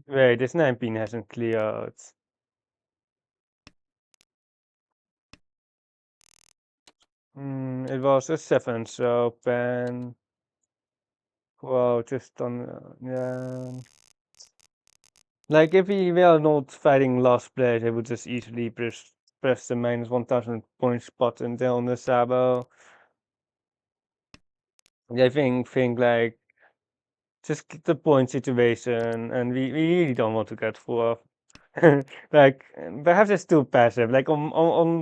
Speaker 1: wait, this 9 pin hasn't cleared. It was a 7, so pen. Wow, just on yeah. Like if we were not fighting last place, I would just easily press the -1000 points button there on the Sabo. I think like just get the point situation, and we really don't want to get fourth. Like perhaps it's too passive. Like on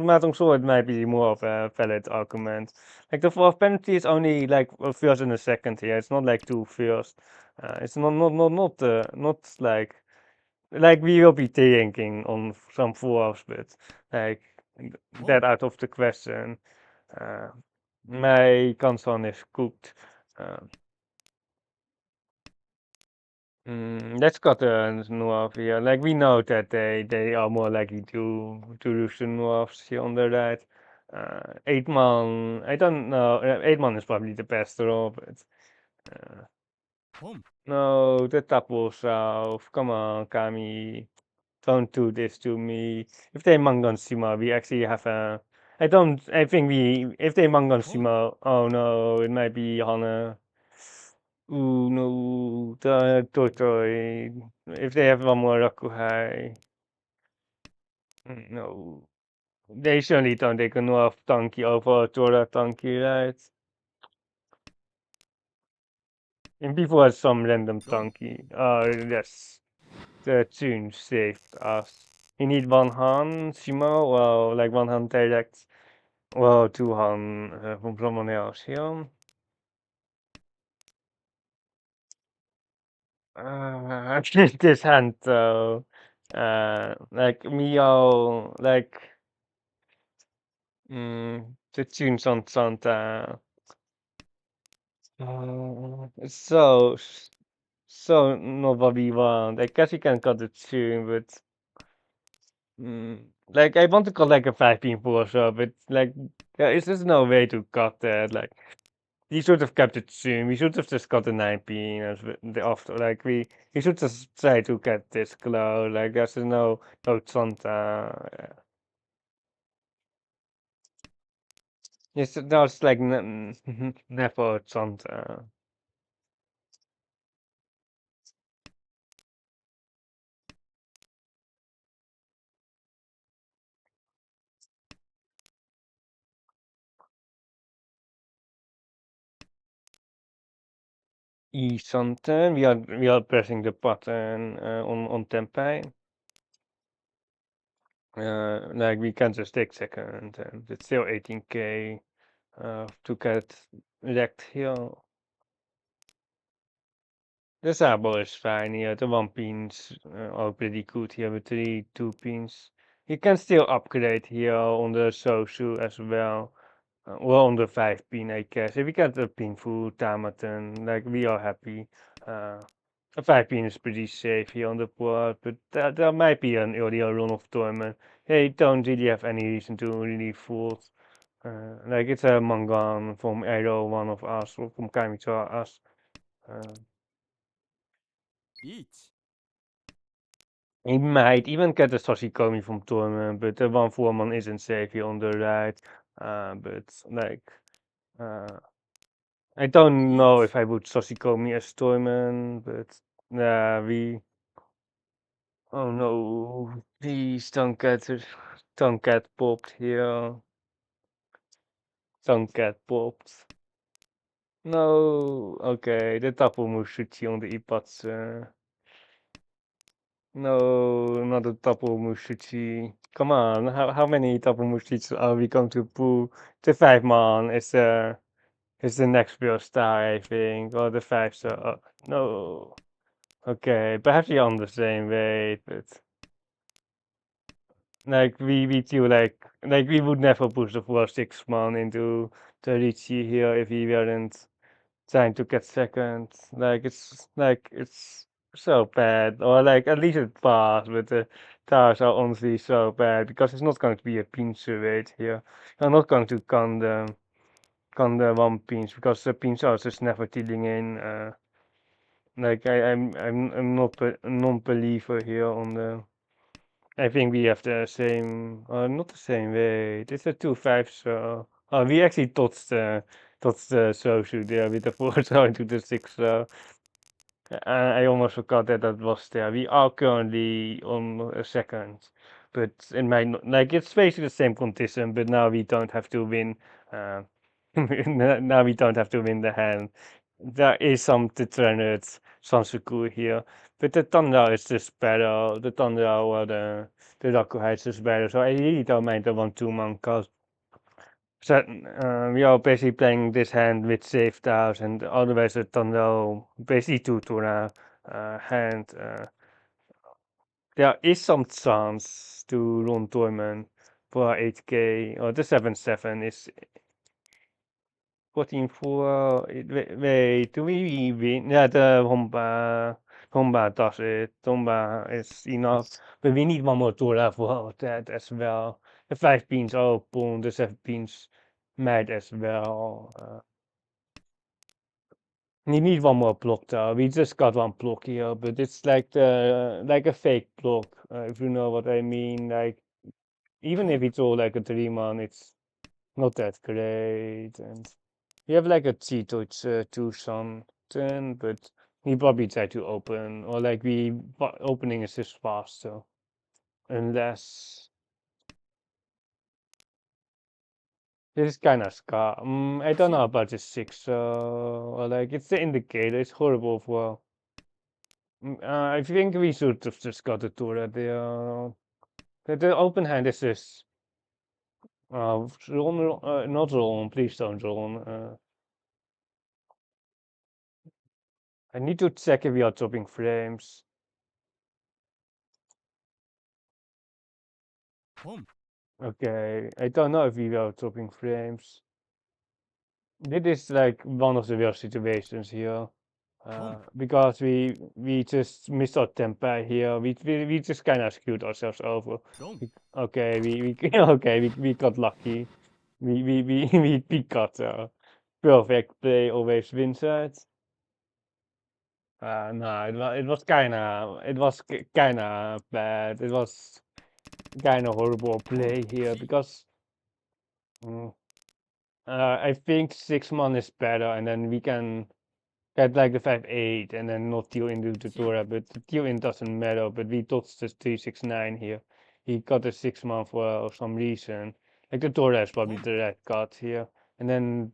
Speaker 1: Mahjong Soul it might be more of a valid argument. Like the fourth penalty is only like a first and a second here. It's not like 2 first. It's not like we will be thinking on some fourths, but like that
Speaker 2: Home.
Speaker 1: out of the question. Uh, my concern is cooked. Uh, let's got the North here. Like we know that they are more likely to use the North here on the right. 8 man, I don't know. 8 man is probably the best row, but uh,
Speaker 2: Home.
Speaker 1: no, the double south. Come on, Kami. Don't do this to me. If they Mangon Sima, we actually have a. I don't. I think we. If they Mangon
Speaker 2: Home.
Speaker 1: Sima, oh no, it might be Hana. Ooh no, the Totoi. If they have one more Rakuhai. No. They certainly don't take a North donkey over a Torah donkey, right? And before some random
Speaker 2: Roll.
Speaker 1: donkey. Yes. The tune saved us. You need one hand, Shimo? Well, like one hand direct. Well, two hand from someone else here. This hand though. Like Mio, like the tunes on Santa. So so not what we want. I guess we can cut the tune, but like I want to cut like a 5 pin or so, but like it's just no way to cut that. Like we should have kept it tune. We should have just cut the 9 pin as the after. Like we should just try to get this glow. Like there's no Santa. Yes, that's like never Santa. E something. We are pressing the button on tempai. Like we can just take second, and it's still 18k to get wrecked here. The sable is fine here. The 1 pins are pretty good here with 2 pins. You can still upgrade here on the Sosu as well. Well, on the 5 pin, I guess. If we get a pin full Tamaton, like we are happy. A 5 pin is pretty safe here on the board, but there might be an earlier run of tournament. They don't really have any reason to really fold. Like it's a Mangan from either one of us or from Kaimichi us. Uh,
Speaker 2: Each.
Speaker 1: he might even get a Sashikomi from tournament, but the 1 4 man isn't safe here on the right. But like. Uh, I don't know
Speaker 2: Each.
Speaker 1: if I would Sashikomi as tournament, but we. Oh no, please don't get popped here. Don't get popped. No, okay, the Tapu Mushichi on the Ipatsu. No, not the Tapu Mushichi. Come on, how many Tapu Mushichi are we going to pull? The 5 man is the next real star, I think, or the 5 star. No. Okay, perhaps you're on the same way, but like we too like we would never push the full 6 man into the Riichi here if we weren't trying to get second. Like it's so bad, or like at least it passed, but the towers are honestly so bad because it's not going to be a pincer rate here. I'm not going to con the 1 pins because the pins are just never dealing in. Like I'm not a non-believer here on the. I think we have the same, not the same way. It's a 2 5, so we actually touched the Sosu there with the 4 so into the 6. So I almost forgot that that was there. We are currently on a second, but it might not, like it's basically the same condition, but now we don't have to win. Uh, now we don't have to win the hand. There is some degenerate Sansuku here, but the Thunder is just better. The Thunder or the Rakuhai is just better. So I really don't mind the 1 2 man because we are basically playing this hand with saved house, and otherwise the Thunder basically two hand. There is some chance to run tournament for 8k or the 7-7 is 14-4. Wait, do we win? Yeah, the Honba does it. Honba is enough. But we need one more Tora for that as well. The 5 pins are open, the 7 pins might as well. We need one more block though. We just got one block here, but it's like a fake block, if you know what I mean. Like even if
Speaker 2: Two.
Speaker 1: it's all like a 3 man, it's not that great. And we have like a cheat which two something, but we probably try to open or like opening is just faster unless This is kind of ska. I don't know
Speaker 2: C.
Speaker 1: about this six. Like it's the indicator. It's horrible for. I think we should have just got the turret. The open hand is this. Not Ron. Please don't Ron. I need to check if we are chopping frames.
Speaker 2: Pom.
Speaker 1: Okay, I don't know if we are chopping frames. This is like one of the worst situations here.
Speaker 2: Pom.
Speaker 1: Because we just missed our tempo here. We just kind of screwed ourselves over.
Speaker 2: Long.
Speaker 1: Okay, we okay, we got lucky. We got perfect play always wins it. No, it was kind of bad. It was kind of horrible
Speaker 2: Pom.
Speaker 1: play here
Speaker 2: C.
Speaker 1: because mm, I think 6 man is better, and then we can get like the 5-8 and then not deal into the
Speaker 2: C.
Speaker 1: Torah, but the deal in doesn't matter. But we dodged the 3-6-9 here. He got a 6 man for some reason. Like the Torah is probably
Speaker 2: Pom.
Speaker 1: the red card here, and then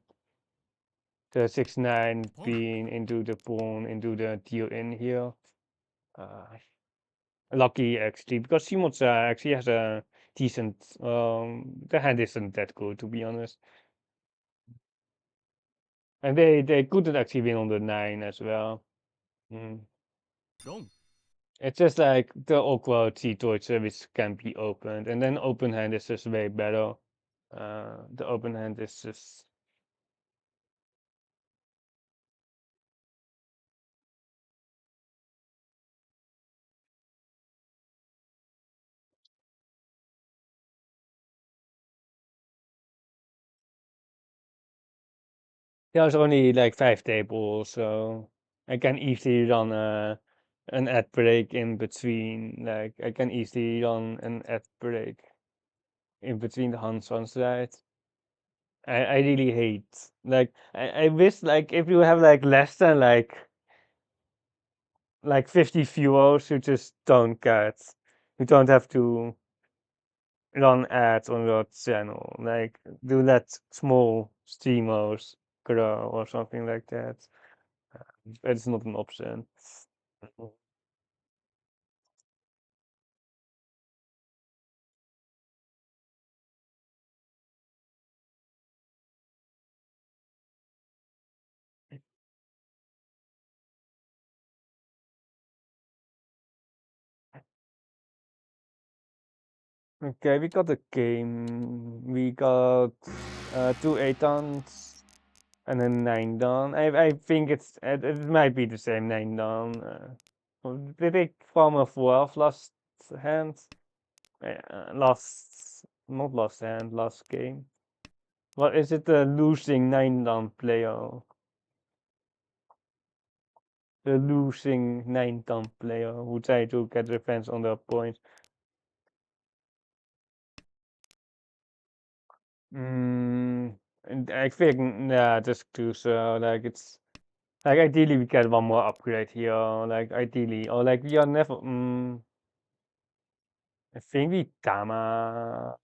Speaker 1: the 6-9
Speaker 2: Pom.
Speaker 1: being into the pawn into the deal in here. Uh, Lucky actually because Simons actually has a decent. The hand isn't that good to be honest, and they couldn't actually win on the 9 as well. Mm.
Speaker 2: Long.
Speaker 1: It's just like the awkward T-Toy service can be opened, and then open hand is just way better. The open hand is just there's only like 5 tables, so I can easily run an ad break in between. Like I can easily run an ad break in between the hands on side. I really hate I wish like if you have like less than like 50 viewers, you just don't get. You don't have to run ads on your channel. Like do let small streamers grow or something like that. It's not an option. Okay, we got a game. We got 2 8 dons and a 9 don. I think it might be the same 9 don. Did they farm a 12 last hand? Last not last hand, last game. What is it? The losing 9 don player. The losing 9 don player who tried to get revenge on their points. And I think yeah, just too so like it's like ideally we get one more upgrade here. Like ideally, or like we are never. I think we Tama.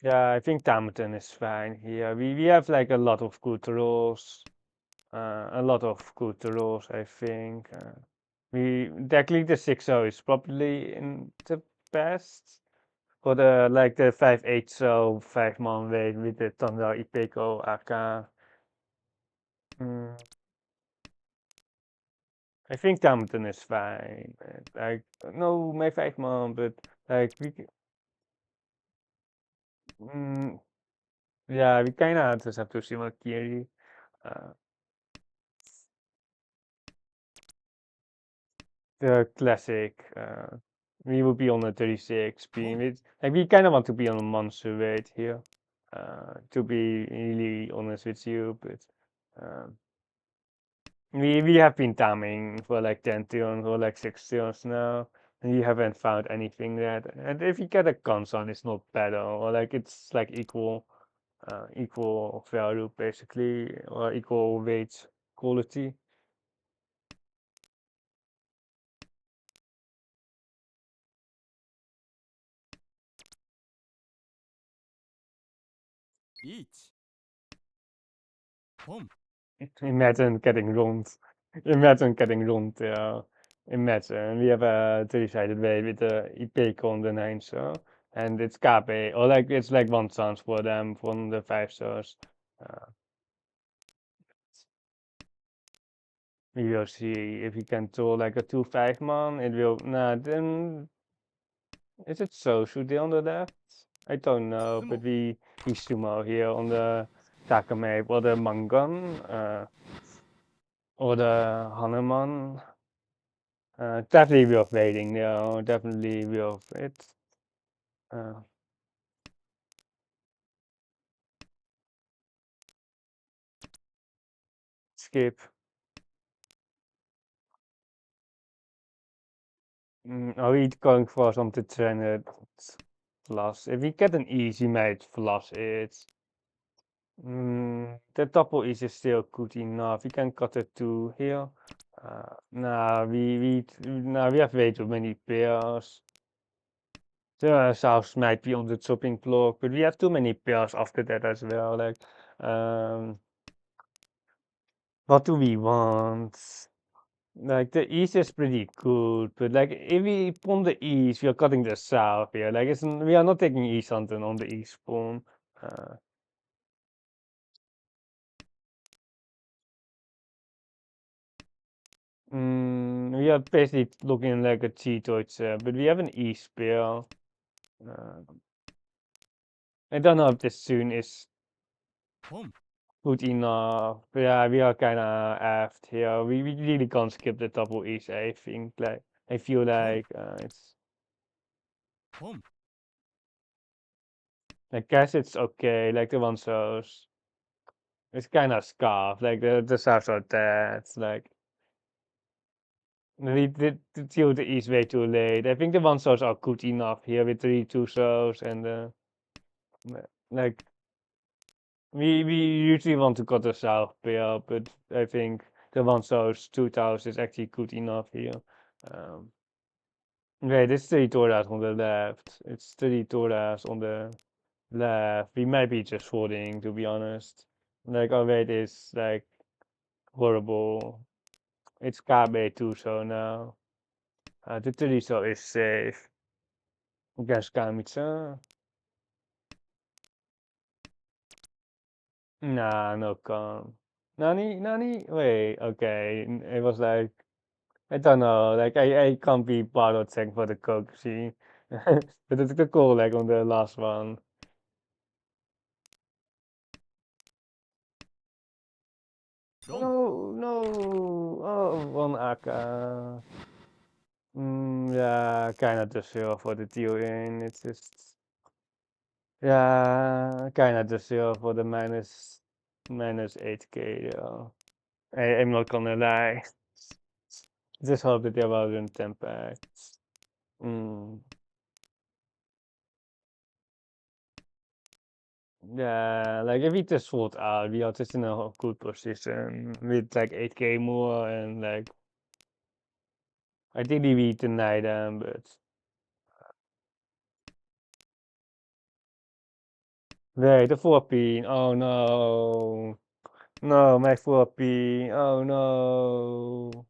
Speaker 1: Yeah, I think Tamaton is fine here. We have like a lot of good rolls. A lot of good rolls, I think. We technically the 6-0 is probably in the best. For the like the 5-8 so 5 man weight with the Thunder Ipeco AK. Mm, I think Tamaton is fine. Like no, my 5 man, but like mm, yeah, we kinda just have to see what Kiri. Uh, the classic. We will be on a 36 beam.
Speaker 2: Pom.
Speaker 1: Like we kind of want to be on a monster weight here. To be really honest with you, but um, we have been timing for like 10 turns or like 6 turns now, and we haven't found anything that. And if you get a console, it's not better or like it's like equal value basically or equal weight quality.
Speaker 2: each. Pom.
Speaker 1: Imagine getting rond. Imagine getting rond, yeah. Imagine we have a three-sided way with the IP combination, so and it's KP, or like it's like one chance for them from the 5 stars. Uh, we will see if we can draw like a 2/5 man. It will. Nah, then is it so? Should they on the left? I don't know, but
Speaker 2: Sumo.
Speaker 1: we sumo here on the Takame or the Mangan, or the Hanuman. Definitely worth waiting, no, definitely worth it. Uh, skip. Are we going for something trained plus? If we get an easy mate plus it. The double is still good enough. We can cut it to here. Nah, we have way too many pairs. The south might be on the chopping block, but we have too many pairs after that as well. Like, what do we want? Like the east is pretty good, but like if we pawn the east, we are cutting the south here. Like we are not taking east something on the east pawn. Uh, we are basically looking like a T-Deutsche, but we have an east pair. I don't know if this soon is
Speaker 2: Pom.
Speaker 1: good enough. But yeah, we are kind of aft here. We really can't skip the double east. I think like I feel like it's.
Speaker 2: Pom.
Speaker 1: I guess it's okay. Like the one shows. It's kind of scarf, like the south are dead. Like the tilde is way too late. I think the one shows are good enough here with 3 2 shows and like we usually want to cut the south pair, but I think the one shows 2000 is actually good enough here. Um, Wait, it's 3 Toras on the left. It's 3 Toras on the left. We might be just folding, to be honest. Like our rate is like horrible. It's KB2 so now. The Turiso is safe against Kamitsa. Nah, no con. Nani? Wait, okay. It was like, I don't know, like I can't be bothered saying for the cook, see? But it's the call like on the last one.
Speaker 2: Dom.
Speaker 1: No, oh, one Aka. Yeah, kinda just zero for the deal in. It's just, yeah, kinda just zero for the minus 8k, yeah. I'm not gonna lie. Just hope that there wasn't impact. Mm. Yeah, like if we just sold out, we are just in a good position with like 8k more and like I think we deny them, but wait, the 4p. Oh no. No, my 4p. Oh no.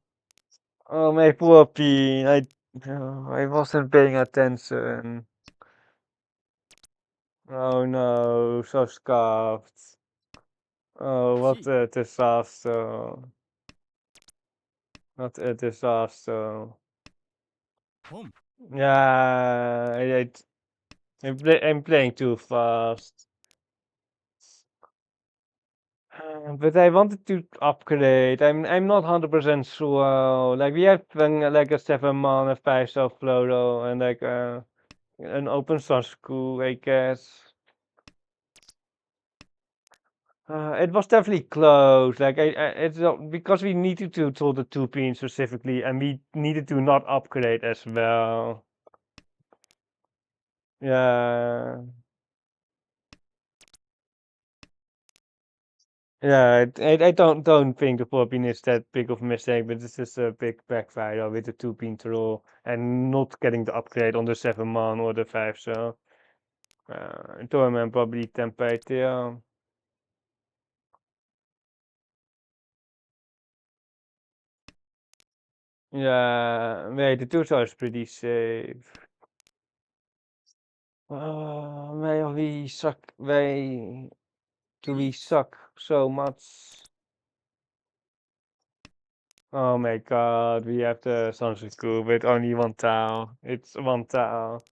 Speaker 1: Oh my 4p. I wasn't paying attention. Oh no, so scuffed. Oh, what
Speaker 2: C.
Speaker 1: a disaster. What a disaster.
Speaker 2: Pom.
Speaker 1: Yeah, I'm playing too fast. But I wanted to upgrade. I'm not 100% sure. Like we have like a 7 man, a 5 star Floro, and like an open source school, I guess. It was definitely close. Like it's because we needed to tool the 2 pin specifically, and we needed to not upgrade as well. Yeah, yeah. I don't think the 4 pin is that big of a mistake, but this is a big backfire with the 2 pin troll and not getting the upgrade on the 7 man or the 5. So, Torment probably tempted. Yeah. Yeah, wait, the Tucson is pretty safe. Man, we suck. We suck so much. Oh my god, we have the sunset school with only one tile. It's one tile.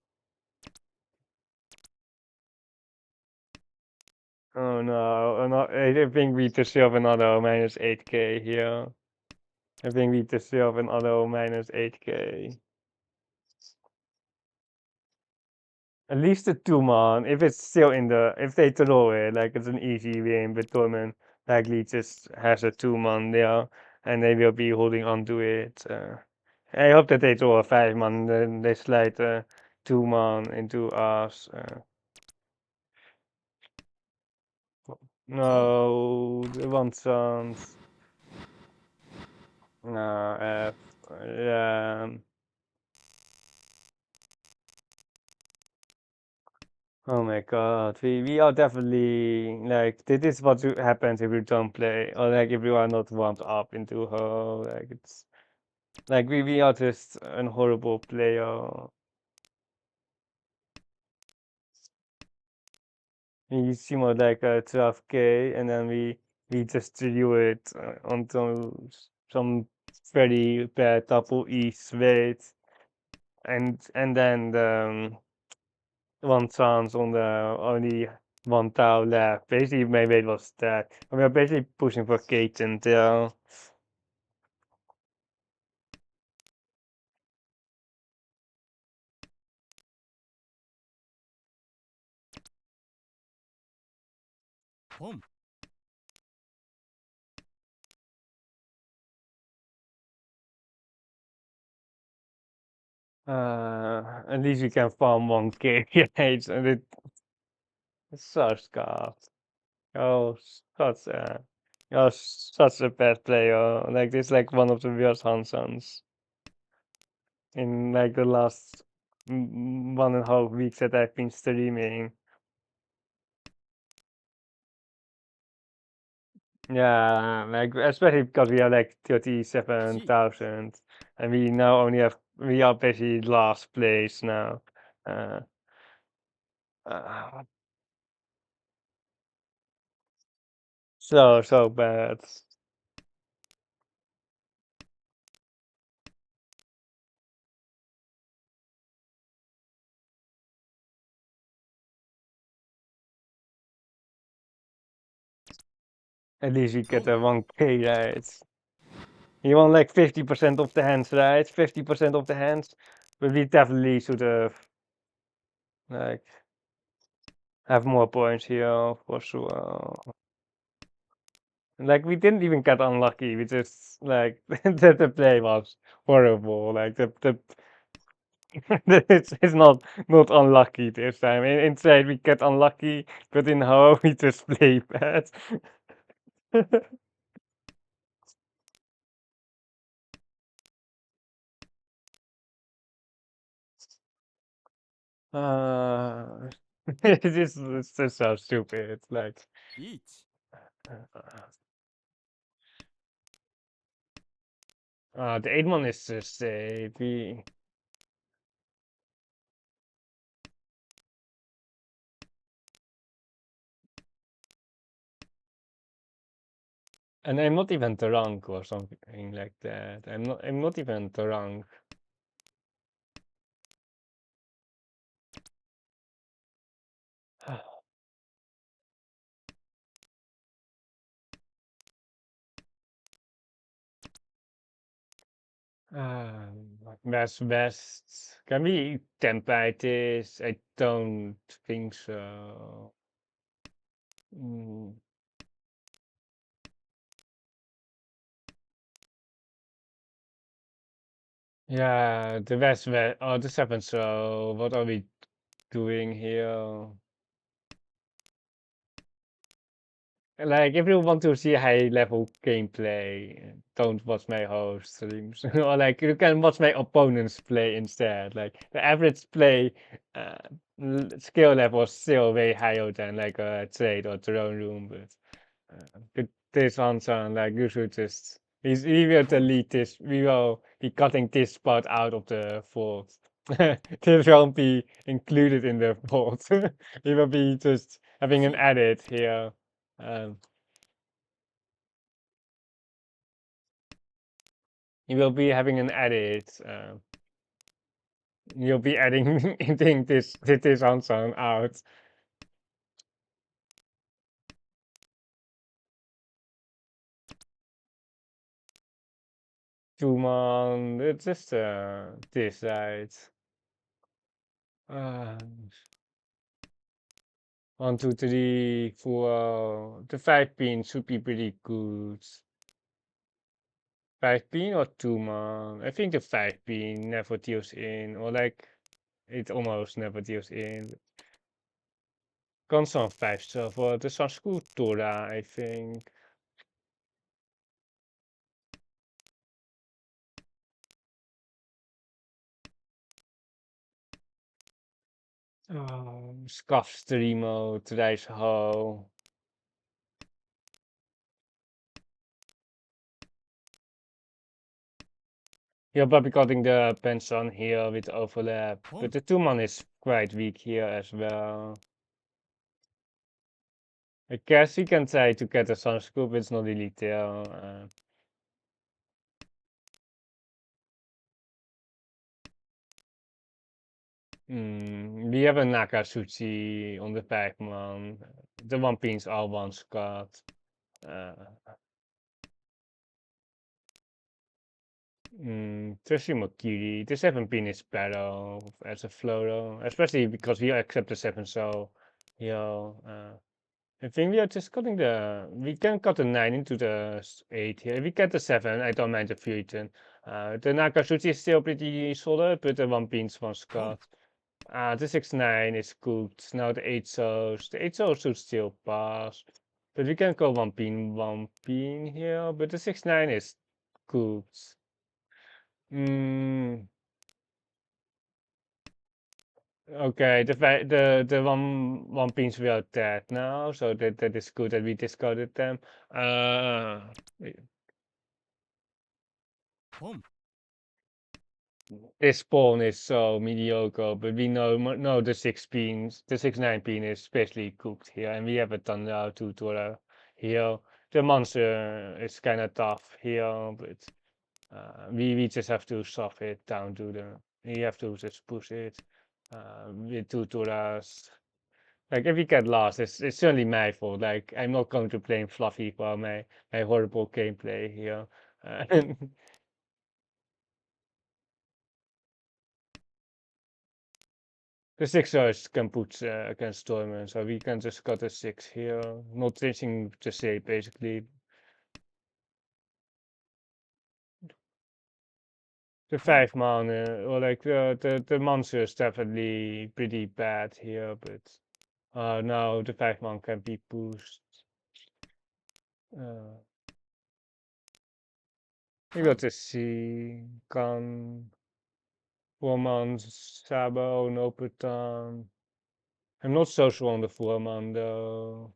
Speaker 1: Oh no, I think we just have another minus 8k here. I think we just have another minus 8k. At least the 2-man, if it's still if they throw it, like it's an easy win, but Torment likely just has a 2-man there, and they will be holding on to it. I hope that they throw a 5-man, then they slide a 2-man into us.
Speaker 2: Boom.
Speaker 1: No, the one chance. No, F. Yeah. Oh my god, we are definitely like this is what happens if you don't play, or like if you are not warmed up into her. Like it's like we are just a horrible player. We seem like a 12k, and then we just do it onto some very bad double east weight, and then the one chance on the only one tile left. Basically, my weight was that. We are basically pushing for Kate until.
Speaker 2: Boom.
Speaker 1: At least we can farm 1k, right? And it's so scarf. Oh, such a, oh, such a bad player. Like this, like one of the worst Hansons in like the last 1.5 weeks that I've been streaming. Yeah, like especially because we are like
Speaker 2: C.
Speaker 1: 37,000, and we now only have we are basically last place now. Uh, uh, so bad. At least we get
Speaker 2: Boom.
Speaker 1: a 1k right. You want like 50% of the hands, right? 50% of the hands, but we definitely should like have more points here for sure. Like we didn't even get unlucky. We just like the play was horrible. Like the it's not unlucky this time. Inside we get unlucky, but in how we just play bad. uh, it's just so stupid. It's like
Speaker 2: Each.
Speaker 1: the 8-man is just we. And I'm not even drunk or something like that. I'm not even drunk. Best. Can we template this? I don't think so. Mm, yeah, the West. Oh, the 7. So what are we doing here? Like, if you want to see high level gameplay, don't watch my host streams. Or like you can watch my opponents play instead. Like the average play uh, skill level is still way higher than like a trade or throne room, but this one sound like you should just We will delete this. We will be cutting this part out of the vault. This won't be included in the vault. We will be just having an edit here. You will be having an edit. You'll be editing this on out. Chuman, it's just this side. Uh, 1, 2, 3, 4. The 5-pin should be pretty good. 5-pin or 2-man? I think the 5-pin never deals in, or like it almost never deals in. Kan zo'n 5 server. Het is zo'n Sculptura, I think. Scuff Streamo, today's Houou. You're probably cutting the pension here with overlap, but the 2-man is quite weak here as well. I guess we can try to get a sun scoop, it's not really there. We have a Nakasuchi on the 5-man. The 1-pins are one cut. Tsushima Kiri. The 7-pin is better as a floater, especially because we accept the 7, so yeah. I think we are just cutting we can cut the 9 into the 8 here. If we get the 7, I don't mind the fusion. The Nakasuchi is still pretty solid, but the 1-pin's one cut. The 6-9 is good. Now the 8 souls. The 8 souls should still pass. But we can go 1-pin here, but the 6-9 is good. Okay, the 1-pins were dead now, so that is good that we discarded them. This spawn is so mediocre, but we know the 6-9-pin is especially cooked here, and we have a thunder tutorial here. The monster is kind of tough here, but we just have to shove it down to we have to just push it with tutorials. Like if we get lost, it's certainly my fault. Like I'm not going to blame Fluffy for my horrible gameplay here. The 6 stars can put against Stormen, so we can just cut a 6 here. Not changing the shape basically. The 5-man, or like the monster is definitely pretty bad here, but now the 5-man can be pushed. We got to see can 4-man Sabo, no Putan. I'm not so sure on the 4-man though.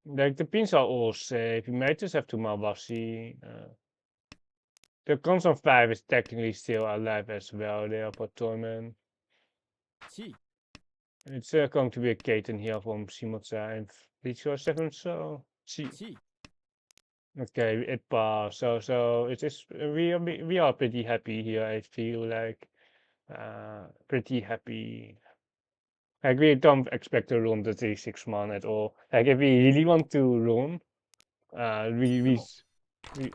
Speaker 1: Like the pins are all safe. You might just have to Mawasi. The console 5 is technically still alive as well there for Torment. It's going to be a Katen here from Simotsa and Riichi 7, so okay, it passed. So it is we are pretty happy here. I feel like pretty happy. Like we don't expect to run the 3-6-man at all. Like if we really want to run, we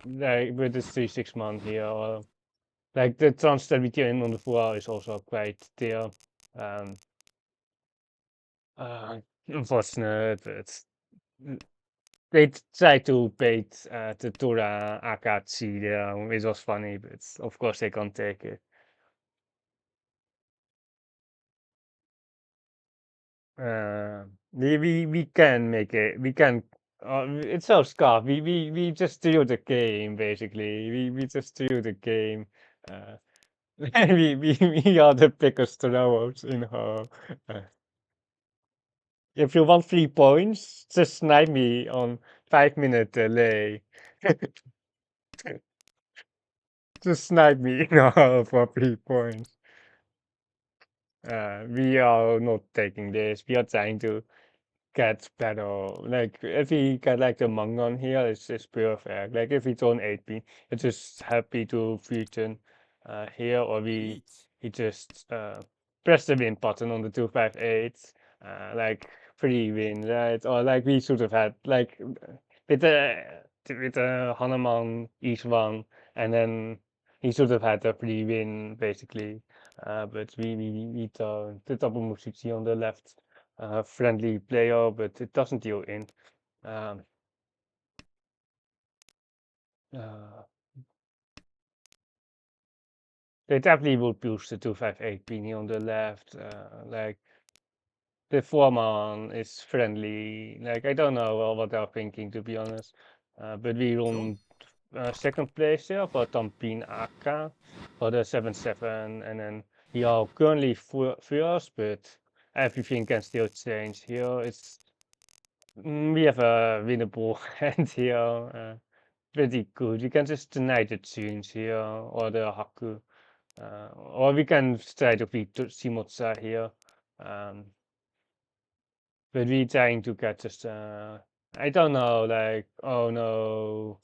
Speaker 1: like with the 3-6-man here, or like the chance that we can on the floor is also quite there. Unfortunate, but they tried to bait the Tora Akachi there. It was funny, but of course they can't take it. We can make it. We can. It's so scarf. We just threw the game basically. We just threw the game. We are the biggest throwers in her. If you want 3 points, just snipe me on 5-minute delay. Just snipe me no, for 3 points. We are not taking this. We are trying to get better. Like if we get like the Mangon here, it's perfect. Like if we turn 8p, it's just happy to fusion here, or
Speaker 2: Reach.
Speaker 1: he just press the win button on the 258, like free win, right? Or like we should have had like with the Hanuman each one, and then he should have had a free win basically. But we don't. The double Mushichi on the left, friendly player, but it doesn't deal in. Um, uh, they definitely would push the 258 Beanie on the left. Like the foreman is friendly. Like I don't know what they're thinking to be honest. But we
Speaker 2: Don't.
Speaker 1: run second place here for Tampin Aka for the 7-7, and then we are currently first, but everything can still change here. We have a winnable hand here. Pretty good. We can just deny the tunes here or the Haku. Or we can try to beat Shimotsa here. Um, but we trying to get just I don't know, like oh no,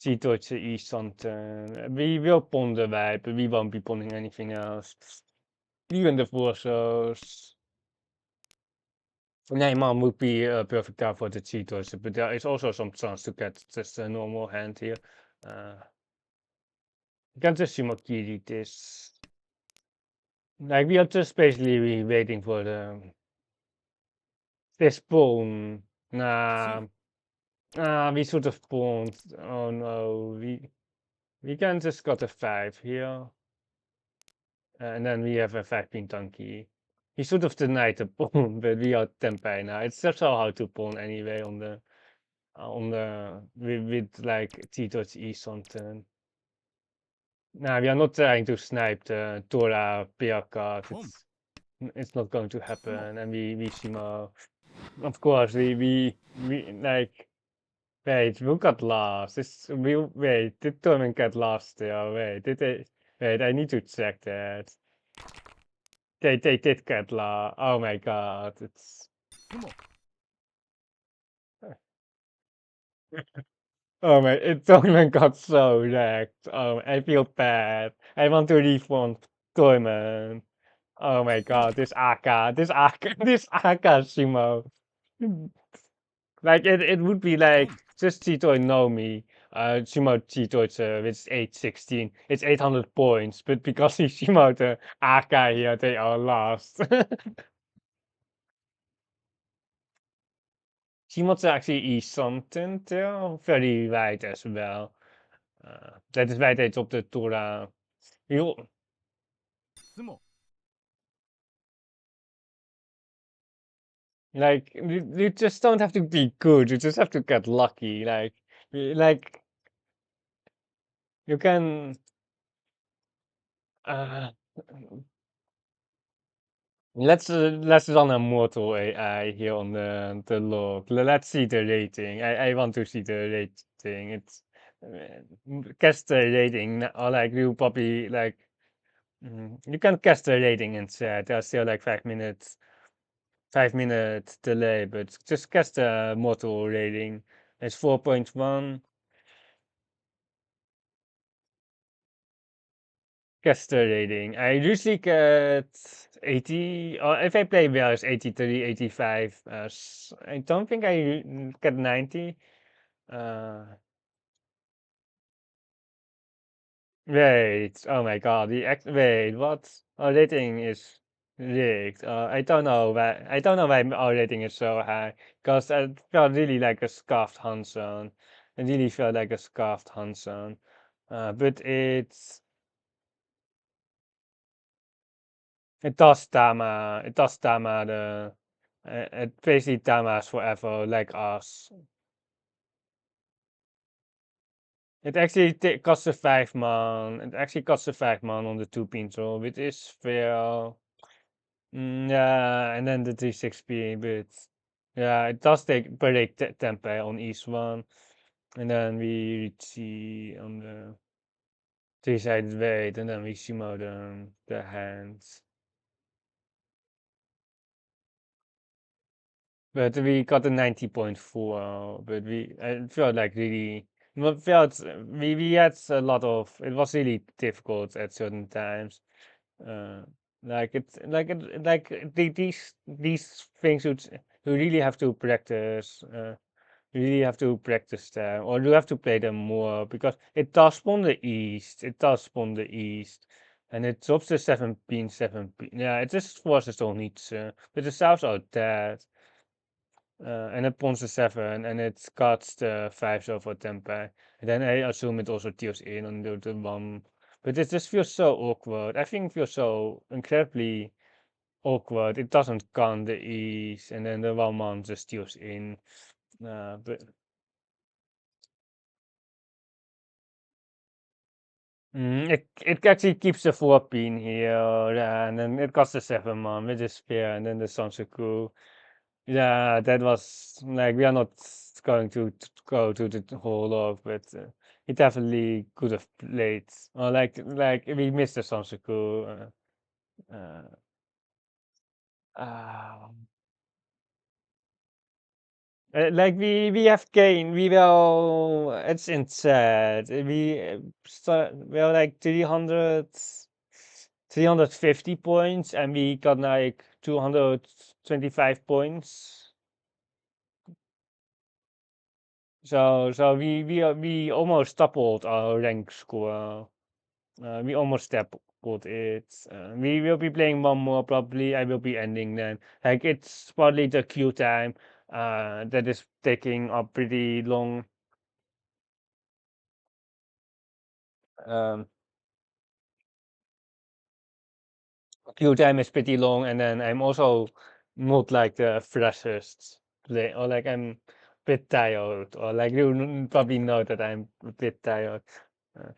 Speaker 1: Chitoche East something. We will pawn the white, but we won't be pawning anything else. Even the forces. Nijman would be a perfect card for the Cheetos, but there is also some chance to get just a normal hand here. You can just Shimakiri this. Like we are just basically waiting for this pawn. Nah,
Speaker 2: Two.
Speaker 1: we should have pawned. Oh no, we can just got a 5 here. And then we have a 5-pin donkey. He should have denied the pawn, but we are 10 now. It's just how to pawn anyway on the with like Tito's E something. Nah, we are not trying to snipe the Tora PR card.
Speaker 2: Pump.
Speaker 1: It's not going to
Speaker 2: Sumo.
Speaker 1: happen. And we Shima, of course, we like wait, who got last? Wait, did tournament get last there? Wait, did they? Wait, I need to check that. They did get last. Oh my god, it's.
Speaker 2: Sumo.
Speaker 1: Oh my, it tournament got so wrecked. Oh, I feel bad. I want to refund tournament. Oh my god, this Aka Shimo. Like it would be like
Speaker 2: Pump.
Speaker 1: just Tito and Nomi. Shimo Tito it's 816. It's 800 points, but because he's Shimo the Aka here, they are lost. Shimo's actually is something there, very right as well. Dat is wijdheid op de Torah. You
Speaker 2: Sumo.
Speaker 1: like you just don't have to be good. You just have to get lucky. Like you can. Uh, let's run a mortal AI here on the log. Let's see the rating. I want to see the rating. It's guess the rating or like you probably like you can guess the rating in chat. There's still like 5 minutes. 5 minute delay, but just guess the mortal rating. It's 4.1. Guess the rating. I usually get 80, or if I play well, it's 83, 85. I don't think I get 90. Uh, wait, oh my god, wait, what? Our rating is rigged. I don't know why our rating is so high, because I felt really like a scuffed Hanson. I really felt like a scuffed Hanson. But it does Dama it basically Damas forever, like us. It actually costs a 5 man. It actually costs a 5 man on the 2-pin roll, which is fair. Yeah, and then the 3-6p, but Yeah, it does break tempo on each one. And then we see on the three-sided weight, and then we see more the hands. But we got a 90.4, but I felt like really, well, we had a lot of, it was really difficult at certain times. Uh, these things you really have to practice. You really have to practice them, or you have to play them more because it does spawn the east. It does spawn the east, and it drops the 7 pin. Yeah, it just forces on each, but the souths are dead. And it pawns the 7, and it cuts the 5 over tempo. And then I assume it also tears in on the 1. But it just feels so awkward. I think it feels so incredibly awkward. It doesn't count the E's, and then the 1 just tears in. But it actually keeps the 4 pin here, yeah, and then it costs the 7 which is fair, and then the Sansaku. Yeah, that was like we are not going to go to the whole log, but he definitely could have played. Or like we missed the Sansaku. Uh, like we have gained. We will. It's insane. We are like 350 points, and we got like 225 points. So we almost doubled our rank score. We almost doubled it. We will be playing one more probably. I will be ending then. Like it's probably the queue time. That is taking up pretty long. Um, Queue time is pretty long, and then I'm also not like the freshest play, or like I'm a bit tired, or like you probably know that I'm a bit tired. Uh,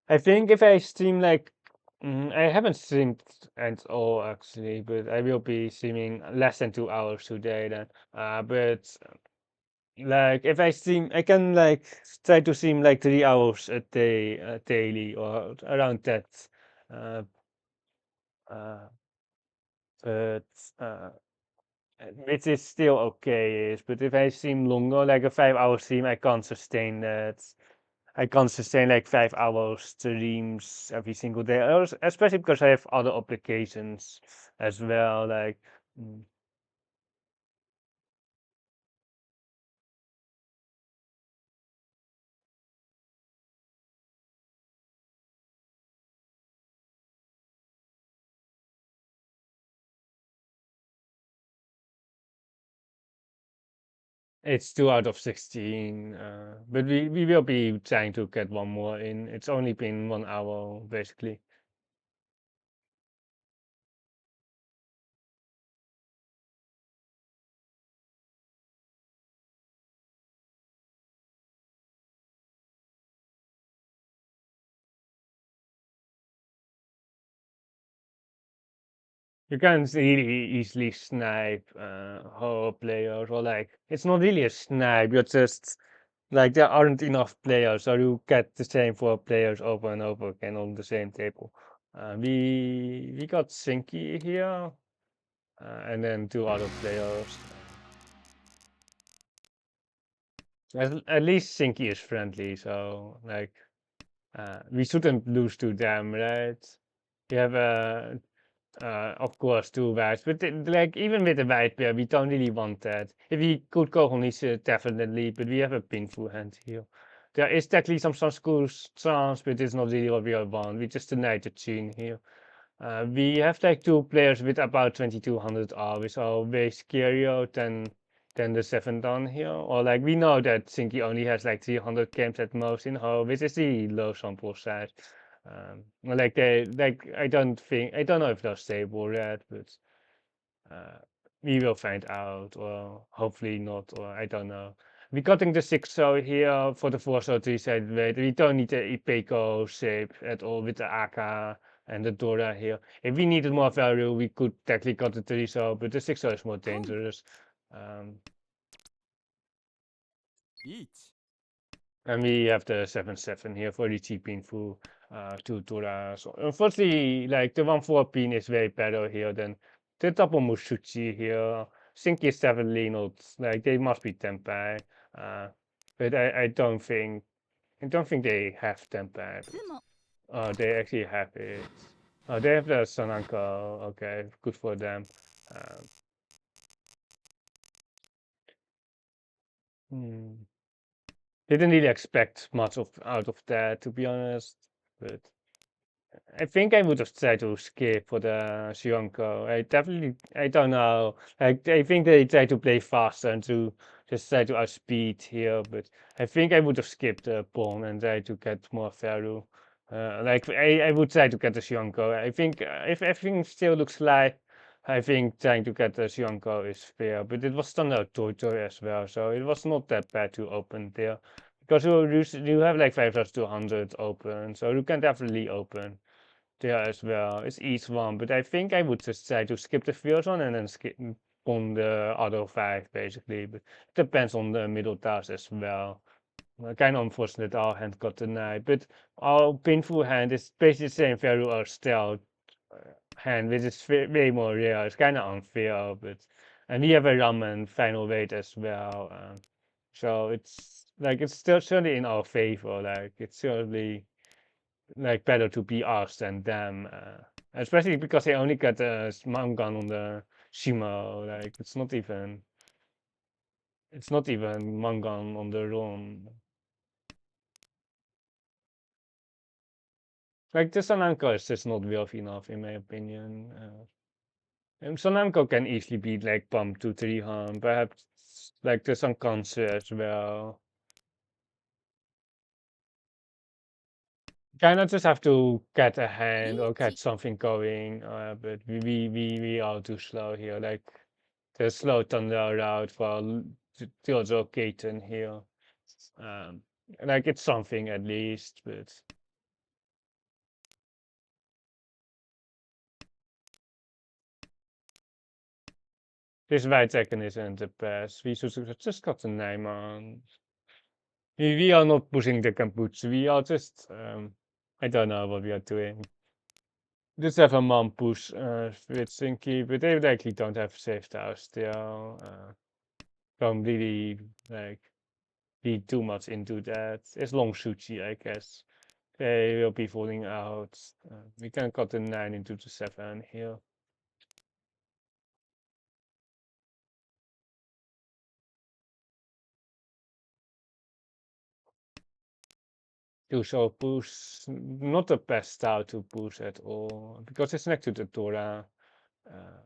Speaker 1: I think if I stream like I haven't streamed at all actually, but I will be streaming less than 2 hours today then. But like if I stream, I can like try to stream like 3 hours a day, daily or around that. Uh, uh, but uh, which is still okay, but if I stream longer, like a 5 hour stream, I can't sustain that. I can't sustain like 5 hours streams every single day, especially because I have other obligations as well. Like, mm, it's 2 out of 16, but we will be trying to get one more in. It's only been 1 hour basically. You can really easily snipe horror players, or like it's not really a snipe. You're just like there aren't enough players, so you get the same 4 players over and over again on the same table. We got Sinky here, and then 2 other players. At least Sinky is friendly, so like we shouldn't lose to them, right? We have of course, 2 whites, but like even with the white pair, we don't really want that. If we could go on his definitely, but we have a painful hand here. There is technically some schools chance, but it's not really what we want. We just denied the tune here. We have like 2 players with about 2200 R, which are way scarier than the 7 down here. Or like we know that Sinky only has like 300 games at most in Ho, which is the low sample size. Like I don't know if they're stable yet, but uh, we will find out, or hopefully not, or I don't know. We're cutting the 6 so here for the 4 so 3 side weight. We don't need the Ipeco shape at all with the AK and the Dora here. If we needed more value, we could technically cut the 3 so, but the 6 so is more dangerous. Um,
Speaker 2: Each.
Speaker 1: and we have the 7-7 here for Riichi pin full two Tora. So unfortunately, like the 1-4 pin is way better here than the double Mushuchi here. Think is definitely not like they must be Tempai. But I don't think they have Tempai.
Speaker 2: つも
Speaker 1: They actually have it. They have the Sananko. Okay, good for them. Um, hmm. Didn't really expect much out of that, to be honest. But I think I would have tried to skip for the Shionko. I don't know. I think they try to play faster and to just try to outspeed here, but I think I would have skipped the pawn and try to get more value. I would try to get the Shionko. I think if everything still looks like, I think trying to get the Shionko is fair, but it was still no Toto as well, so it was not that bad to open there. Because you have like 5,200 open, so you can definitely open there as well. It's each one, but I think I would just try to skip the first one and then skip on the other five basically. But it depends on the middle task as well. Kind of unfortunate our hand got denied, but our painful hand is basically the same value as stealth hand, which is way more rare. It's kind of unfair, but and we have a ramen final weight as well. So it's still certainly in our favor. Like it's certainly like better to be us than them. Especially because they only got a gun on the Shima. Like it's not even Mangan on the run. Like the Sananko is just not worth enough in my opinion. And Sananko can easily be like pumped to 300, perhaps like the Sankansu as well. Kind of just have to get a hand or get
Speaker 2: リーチ
Speaker 1: something going, but we are too slow here. Like the slow thunder route for Jojo Kaiten here. Um, like it's something at least, but this Weizsäcken isn't the best. We should have just got the name on. We are not pushing the Kamputsu. We are just I don't know what we are doing. Just have a mom push with Sinky, but they actually don't have safe house still. Don't really like be too much into that. It's long Suchi, I guess. They will be falling out. We can cut the 9 into the 7 here. To show push, not the best style to push at all, because it's next to the Torah. Uh,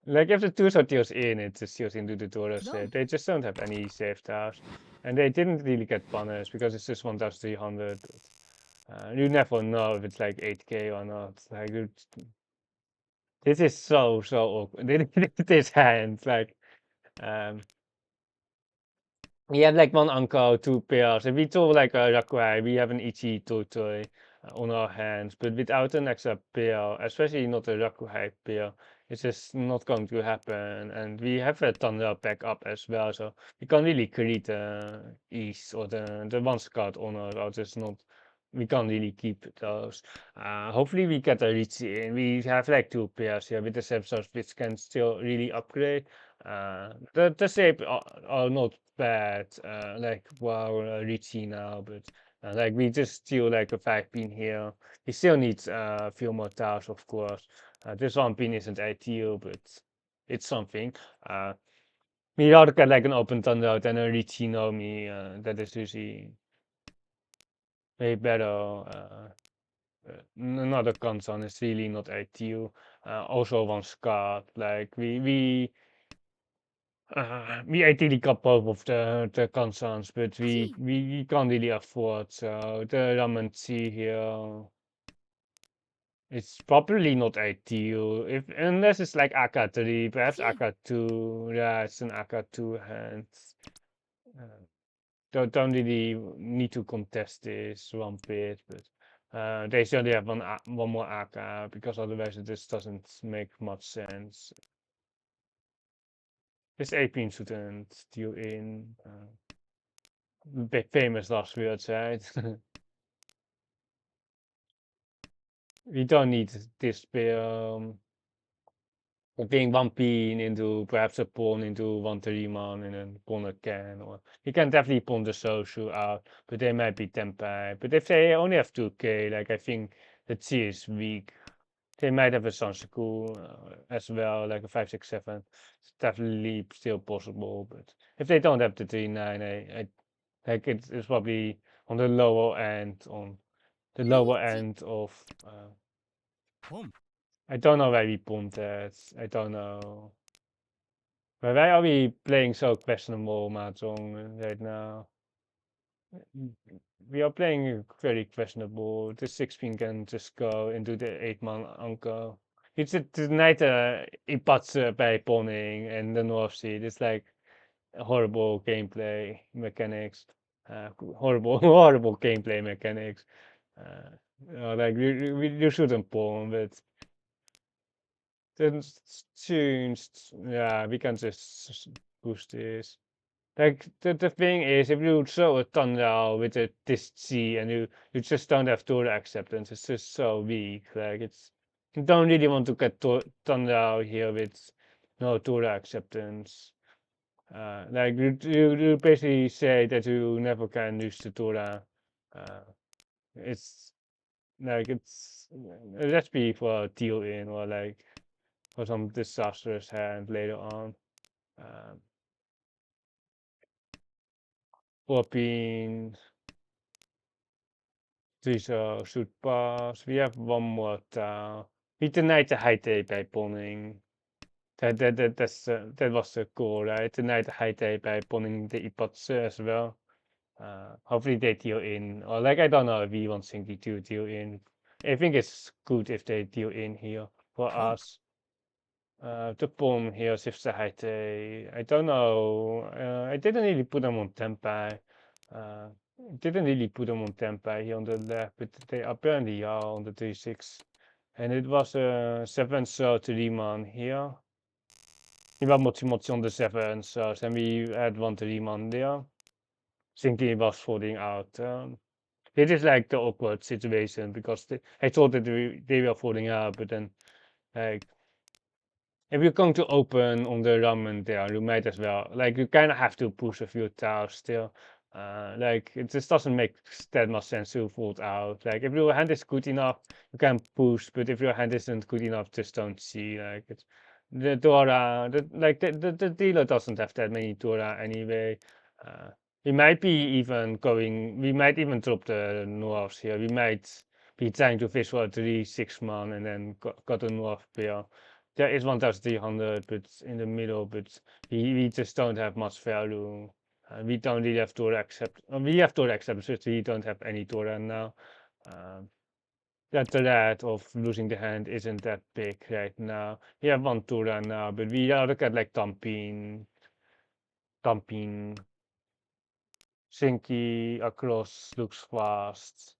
Speaker 1: like if the two deals in, it just deals into the Torah
Speaker 2: ドン
Speaker 1: set. They just don't have any safe tiles. And they didn't really get punished because it's just 1,300. You never know if it's like 8k or not. Like this is so awkward. This hand, like um we have like one uncle, two pairs. If we do like a Rakuai, we have an Ichi Totoi on our hands, but without an extra pair, especially not a Rakuai pair, it's just not going to happen. And we have a Thunder backup as well, so we can't really create the East or the one scout honor, or just not. We can't really keep those. Hopefully we get a Riichi in. We have like two pairs here with the Sepsors, which can still really upgrade. The shape are not bad, like wow, Richie now, but like we just still like a 5 pin here. We still need a few more tiles, of course. This 1 pin isn't ideal, but it's something. We rather get like an open thunder than a Richie Nomi. That is usually way better. Another console is really not ideal. Also one Scott, like we ideally got both of the concerns, but we,
Speaker 2: チ
Speaker 1: we we can't really afford. So the ramen tea here, it's probably not ideal. If unless it's like AK3, perhaps
Speaker 2: 9
Speaker 1: AK2. Yeah, it's an AK2 hand. Uh, don't really need to contest this one bit, but they certainly have one more AK because otherwise it just doesn't make much sense. This 18 shouldn't deal in. Big famous last words, right? We don't need this being one pin into perhaps a pawn into one three man and then pawn again, or you can definitely pawn the social out, but they might be tempai. But if they only have 2k, like I think the T is weak. They might have a Sansaku as well, like a 567. It's definitely still possible, but if they don't have the 3-9, I like it's probably on the lower end, on the lower end of.
Speaker 2: Pom.
Speaker 1: I don't know why we pumped that. I don't know. But why are we playing so questionable Mahjong right now? We are playing very questionable. The 6-pin can just go into the 8-man anker. It's tonight Ipatse bij Ponning and the North Sea. It's like horrible gameplay mechanics. Horrible, horrible gameplay mechanics. Like you shouldn't pawn, but then tunes. Yeah, we can just push this. Like the thing is, if you throw a thunder with a this G and you just don't have Torah acceptance, it's just so weak. Like you don't really want to get thunder out here with no Torah acceptance. Like you basically say that you never can use the Torah. Uh, it's like it's a recipe for a deal in or like for some disastrous hand later on. Um, or being these should pass. We have one more town. We denied the high day by pawning. That was the goal, right? Denied the high day by pawning the Ipotse as well. Hopefully they deal in, or like I don't know if we want Sinky to deal in. I think it's good if they deal in here for
Speaker 2: Pom.
Speaker 1: us. The pawn here shifts the height. I don't know. I didn't really put them on tempai. Didn't really put them on tempai here on the left, but they apparently are on the 3-6. And it was a 7 so 3 man here. He was much on the 7 so and we had 1 3 man there. Thinking he was falling out. It is like the awkward situation because I thought that they were falling out, but then like if you're going to open on the ramen there, you might as well. Like you kind of have to push a few tiles still. Like it just doesn't make that much sense to fold out. Like if your hand is good enough, you can push, but if your hand isn't good enough, just don't see. Like it's the Dora, the dealer doesn't have that many Dora anyway. Uh, we might be even going. We might even drop the Norths here. We might be trying to fish for a 3-6 man and then got a North pair. There is 1300, but in the middle, but we just don't have much value. We don't really have Torah accept. We have Torah accept, but we don't have any Torah now. That threat of losing the hand isn't that big right now. We have one Torah now, but we are look at like Tampin, Shinky across looks fast.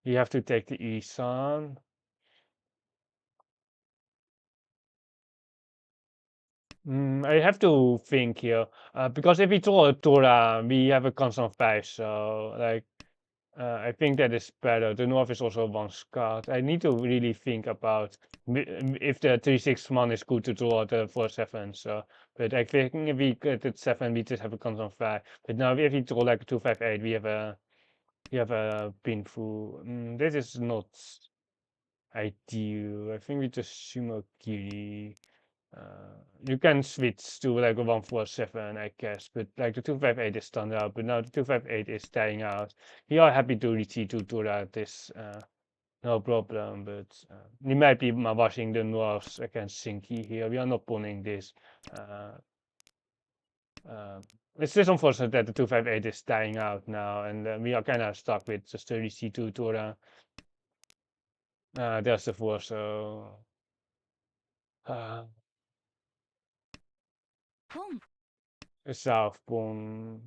Speaker 1: We have to take the Isan. I have to think here, because if we draw a Torah, we have a constant 5, so like I think that is better. The North is also one scout. I need to really think about if the 3-6 man is good to draw the 4-7. So, but I think if we get at 7, we just have a constant 5. But now if we draw like a 2-5-8, we have a pinful. This is not ideal. I think we just sumo Kiri. You can switch to like a 1-4-7, I guess, but like the 2-5-8 is standard, but now the 2-5-8 is dying out. We are happy to Riichi to do that, this no problem, but we might be washing the Norths against Sinky here. We are not pulling this. Uh, it's just unfortunate that the 2-5-8 is dying out now, and we are kind of stuck with just the Riichi Tura. There's the 4, so. Uh,
Speaker 2: Pom.
Speaker 1: South Pawn.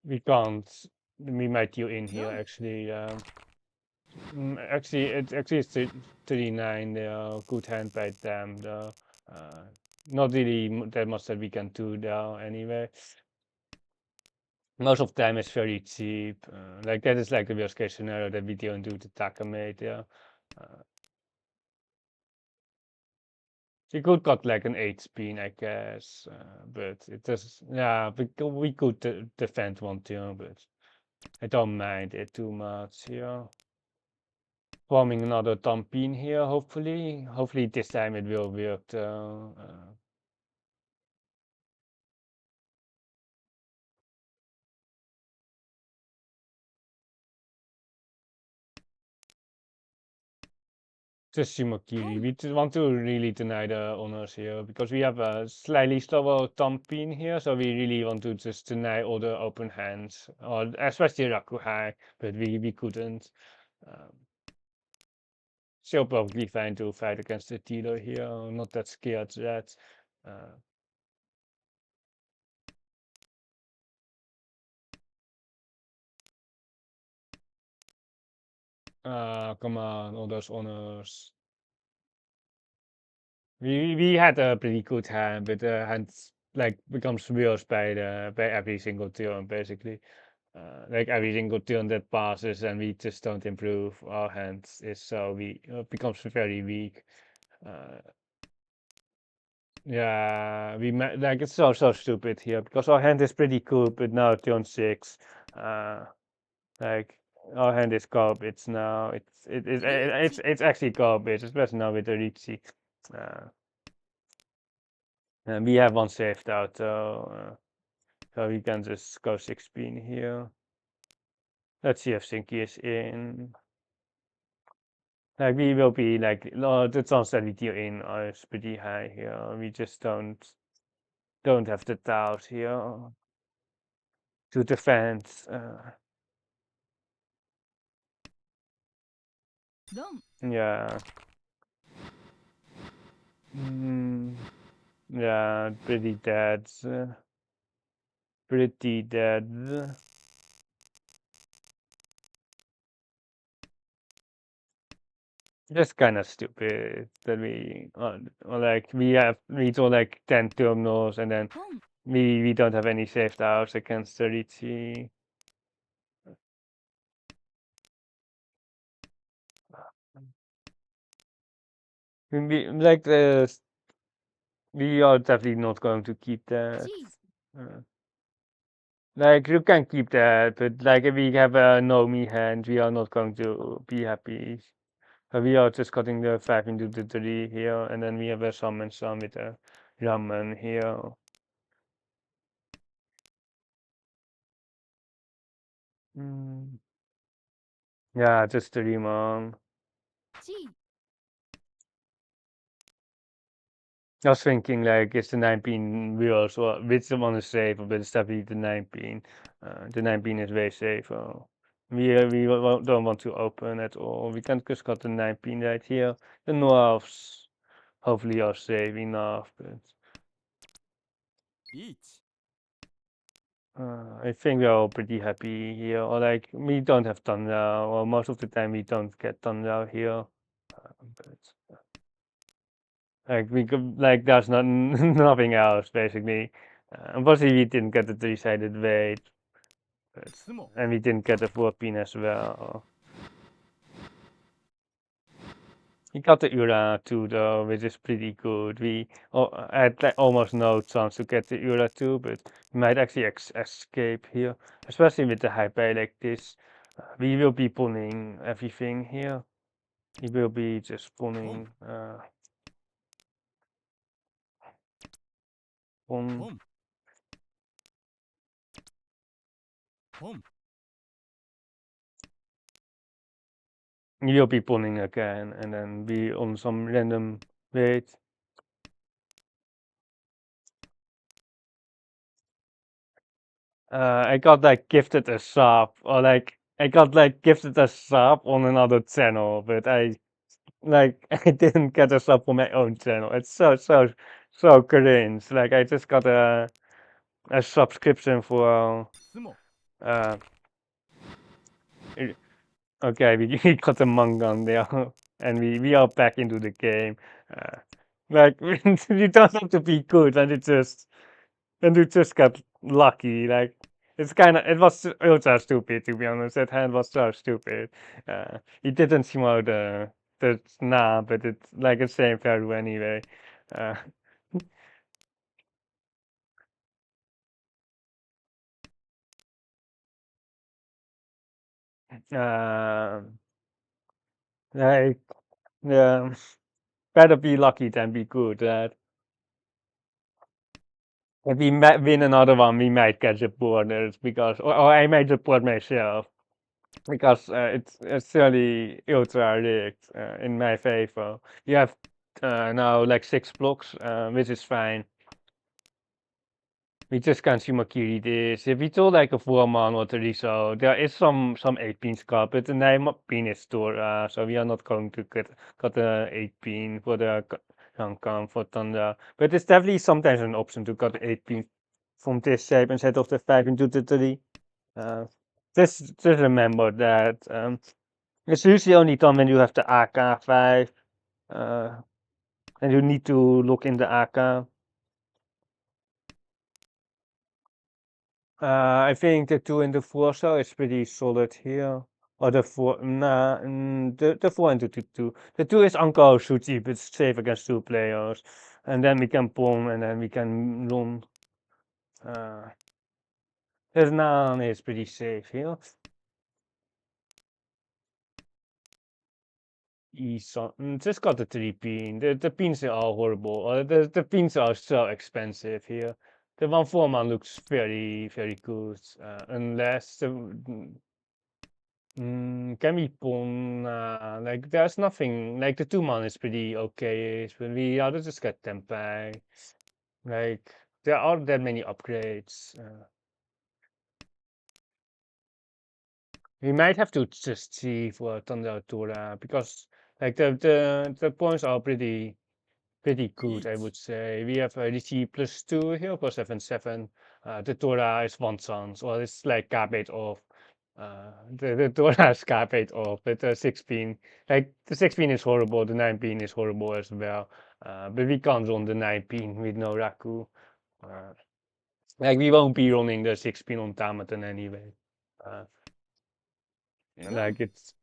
Speaker 1: We can't. We might deal in here
Speaker 2: Yum.
Speaker 1: actually. Actually, it's 39. They are good hand by them though. not really that much that we can do now anyway. Most of the time it's very cheap. Like that is like the worst case scenario that we don't do the takamate, yeah. We could got like an 8 spin, I guess, but it does, yeah, we could defend one turn, but I don't mind it too much, yeah. Forming another Tampin here, hopefully. Hopefully this time it will work though. Just Shimakiri. We want to really deny the honors here because we have a slightly slower Tampin here, so we really want to just deny all the open hands, or especially Rakuhai, but we couldn't. Um, Still probably fine to fight against the dealer here. Not that scared yet. Come on, all those honors. We had a pretty good hand, but the hand like becomes worse by every single turn basically. Like every single turn that passes and we just don't improve, our hand is so we becomes very weak. Uh, yeah, like it's so stupid here because our hand is pretty good, but now turn 6, like our hand is garbage now. It's actually garbage, especially now with the Riichi. And we have one saved out though, so we can just go 6 spin here. Let's see if Sinky is in. Like we will be like, no, the chance that we deal in is pretty high here. We just don't have the tiles here to defend. Yeah. Yeah, pretty dead. Pretty dead. Just kind of stupid that we or like we do like 10 terminals and then we don't have any saved outs against the Riichi. Like we are definitely not going to keep that. Like you can keep that, but like if we have a Nomi hand, we are not going to be happy. We are just cutting the 5 into the 3 here, and then we have a summon some with a Ramen here. Yeah, just 3 man. I was thinking like it's the 9-pin wheels or which one is safer, but it's definitely the 9-pin. The 9-pin is way safer. We don't want to open at all. We can just got the 9-pin right here. The Noafs hopefully are safe enough, but I think we're all pretty happy here. Or like we don't have thunder, or most of the time we don't get thunder here. But like we could, like there's not nothing else basically. Unfortunately, we didn't get the 3-sided weight, but, and we didn't get the 4-pin as well. We got the Ura too though, which is pretty good. We had like, almost no chance to get the Ura too, but we might actually escape here, especially with the high pay like this. We will be pulling everything here. We will be just pulling on. We will be pulling again, and then be on some random weight. I got like gifted a sub, or like I got like gifted a sub on another channel, but like I didn't get a sub on my own channel. It's so cringe. Like I just got a subscription for uh okay, we got a manga on there and we are back into the game. Like you don't have to be good, and you just got lucky. Like it was ultra stupid to be honest. That hand was so stupid. It didn't seem out the nah, but it's like the same value anyway. Uh, uh, like yeah, better be lucky than be good. That if we win another one, we might get the borders because, or I might report myself because it's really ultra rigged in my favor. You have now like 6 blocks, which is fine. We just can't see Makiri this. If we do like a 4-man or 3, so there is some 8-pin scar, but the name pin is store, so we are not going to got the 8-pin for the Hong for Thunder. But it's definitely sometimes an option to cut the 8-pin from this shape instead of the 5 into the 3. Just remember that it's usually only done when you have the AK5, uh, and you need to look in the AK. I think the 2 into 4 cell is pretty solid here. Or the 4, nah, the 4 into 2. The 2 is Uncle Suchi, but it's safe against 2 players. And then we can bomb, and then we can run. The 9 is pretty safe here. Just got the 3-pin. The pins are all horrible. The pins are so expensive here. The 1-4-man looks very good. Unless the can we pawn? Like there's nothing. Like the 2-man is pretty okay, but we ought to just get them back. Like there aren't that many upgrades. We might have to just see for Thunder Tora because like the points are pretty good, I
Speaker 2: Eat.
Speaker 1: would say. We have Riichi +2 here, +7/7. The Torah is one chance, or it's like garbage off. The Torah is garbage off, but the 16, like the 16 is horrible, the 9-pin is horrible as well. But we can't run the 9-pin with no Raku. Uh, like we won't be running the 6-pin on Tamaton anyway. Uh,
Speaker 2: Huh?
Speaker 1: like it's.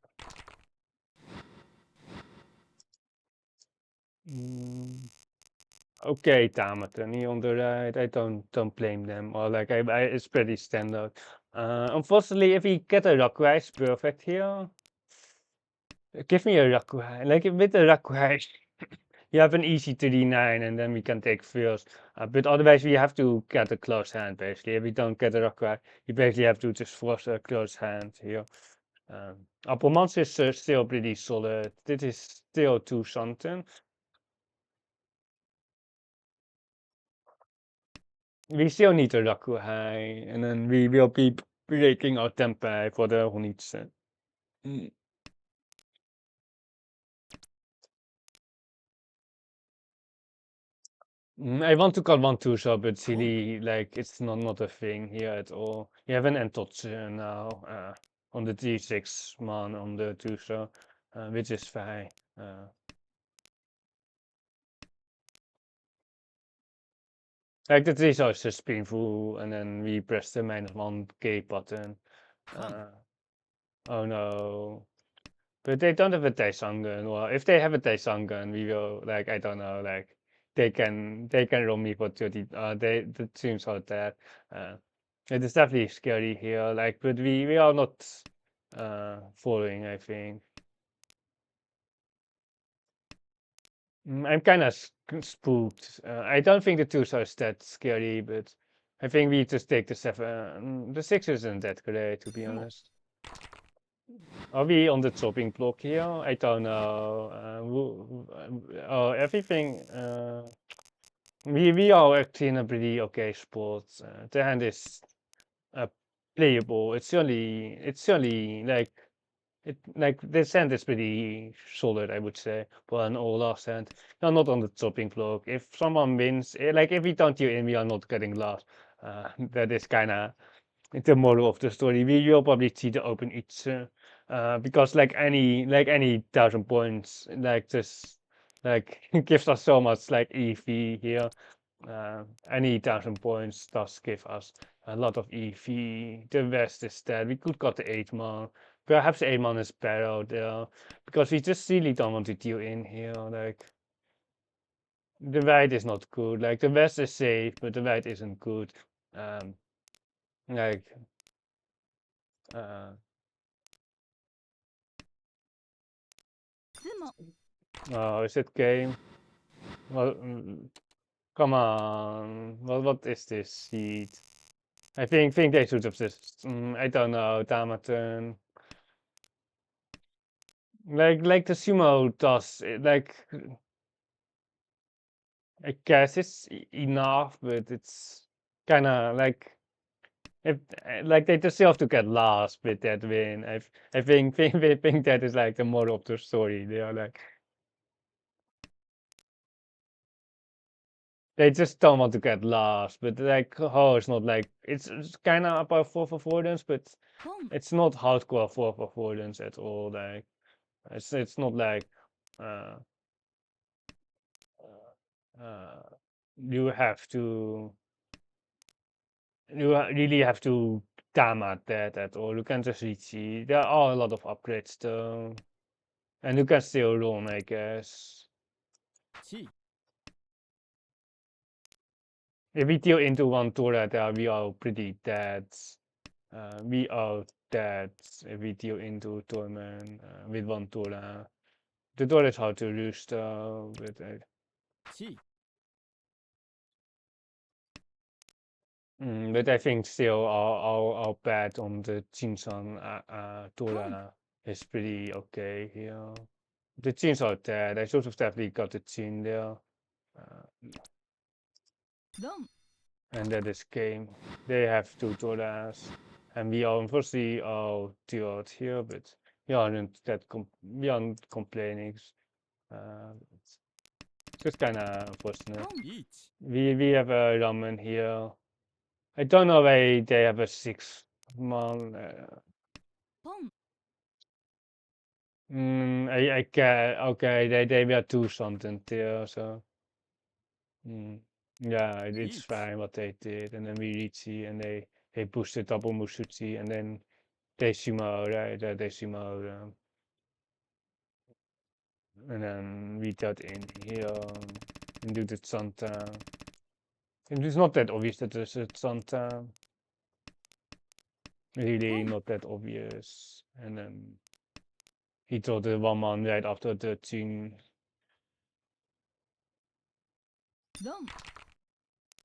Speaker 1: Mm, Okay, Tamatani on the right. I don't blame them. Or like it's pretty standard. Unfortunately, if we get a Rakuai, it's perfect here. Give me a Rakuai. Like with a Rakuai, you have an easy 3-9, and then we can take first. But otherwise, we have to get a close hand basically. If we don't get a Rakuai, you basically have to just force a close hand here. Appelmans is still pretty solid. This is still 2 something. We still need a Rakuhai, and then we will be breaking our tempai for the Honitsu. Mm. I want to call one two so, but it's
Speaker 2: Pump.
Speaker 1: really like it's not a thing here at all. You have an Entotsu now on the T6 man on the two so, which is fine. Like the T6 is just painful, and then we press the -1K button.
Speaker 2: Pump.
Speaker 1: Oh no. But they don't have a Taisangan. Well, if they have a Taisangan, we will like I don't know, like they can roll me for 30. The teams are that. Uh, it is definitely scary here. Like, but we are not following. I think I'm kind of spooked. I don't think the twos are that scary, but I think we just take the 7. The 6 isn't that great, to be
Speaker 2: Fuel.
Speaker 1: honest. Are we on the chopping block here? I don't know. Oh, everything. We are actually in a pretty okay spot. The hand is uh, playable. It's only like this hand is pretty solid, I would say. But an all last hand, you're not on the chopping block. If someone wins, like if we don't you in, we are not getting last. That is kind of the moral of the story. We will probably see the open each because like any 1,000 points, like this, like gives us so much like EV here. Any 1,000 points does give us a lot of EV. The West is dead. We could got the 8-man. Perhaps the 8-man is better out there because we just really don't want to deal in here. Like the right is not good. Like the West is safe, but the right isn't good. Um, like uh, oh, is it game? Well, come on. What is this seed? I think they should have just. I don't know. Damaton. Like the sumo does. Like I guess it's enough, but it's kind of like if like they deserve to get lost with that win. I think that is like the moral of the story. They are like they just don't want to get lost, but like oh, it's not like it's kind of about fourth affordance, but it's not hardcore fourth affordance at all. Like it's not like uh, uh, you have to really have to damn at that at all. You can just Riichi. There are a lot of upgrades though. And you can still run, I guess. If we deal into one turret, we are pretty dead. We are dead if we deal into Torment with one turret. The turret is hard to lose though, but I think still our bet on the Jinsan turret is pretty okay here. The Jins are dead. I should have definitely got the Jin there. And that is game. They have two turrets. And we are unfortunately all third here, but we aren't complaining. It's just kind of unfortunate. We have a ramen here. I don't know why they have a 6-man. I can okay. They were two something there, so yeah, it's fine what they did. And then we Riichi and they pushed it double Musuchi and then they sumo, right? They sumo, and then we got in here and do the Santa. And it's not that obvious that there's a Santa. Really not that obvious. And then he told the 1-man right after the Jing.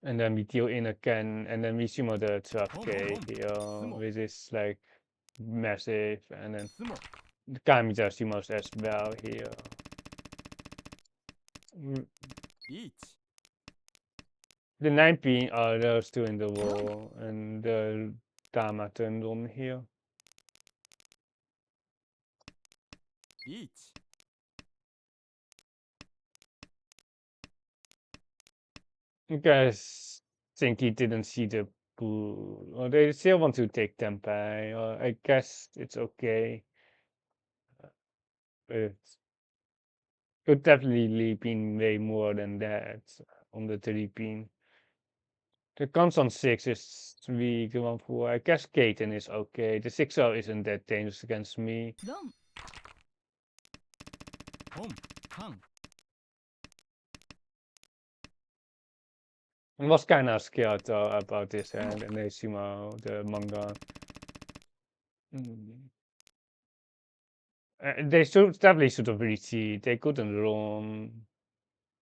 Speaker 1: And then we deal in again, and then we sumo the 12k here, which is like massive. And then the Kamiza sumos as well here. The 9 are those two in the wall, and the Dama turned on here. You guys think he didn't see the pool, or they still want to take Tempai, or I guess it's okay. But could definitely been way more than that on the 3-pin. The guns on 6 is weak, 1-4. I guess Kaiten is okay. The 6-0 isn't that dangerous against me. I was kind of scared though about this hand and Sumo, the manga. They should definitely should have Riichi. They couldn't run.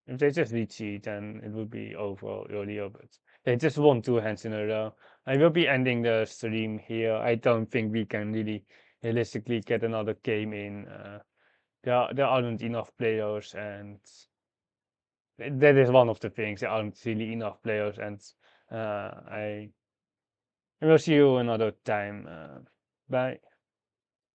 Speaker 1: If they just Riichi, then it would be over earlier. But they just won 2 hands in a row. I will be ending the stream here. I don't think we can really realistically get another game in. There aren't enough players, and that is one of the things. There aren't really enough players, and I will see you another time. Bye.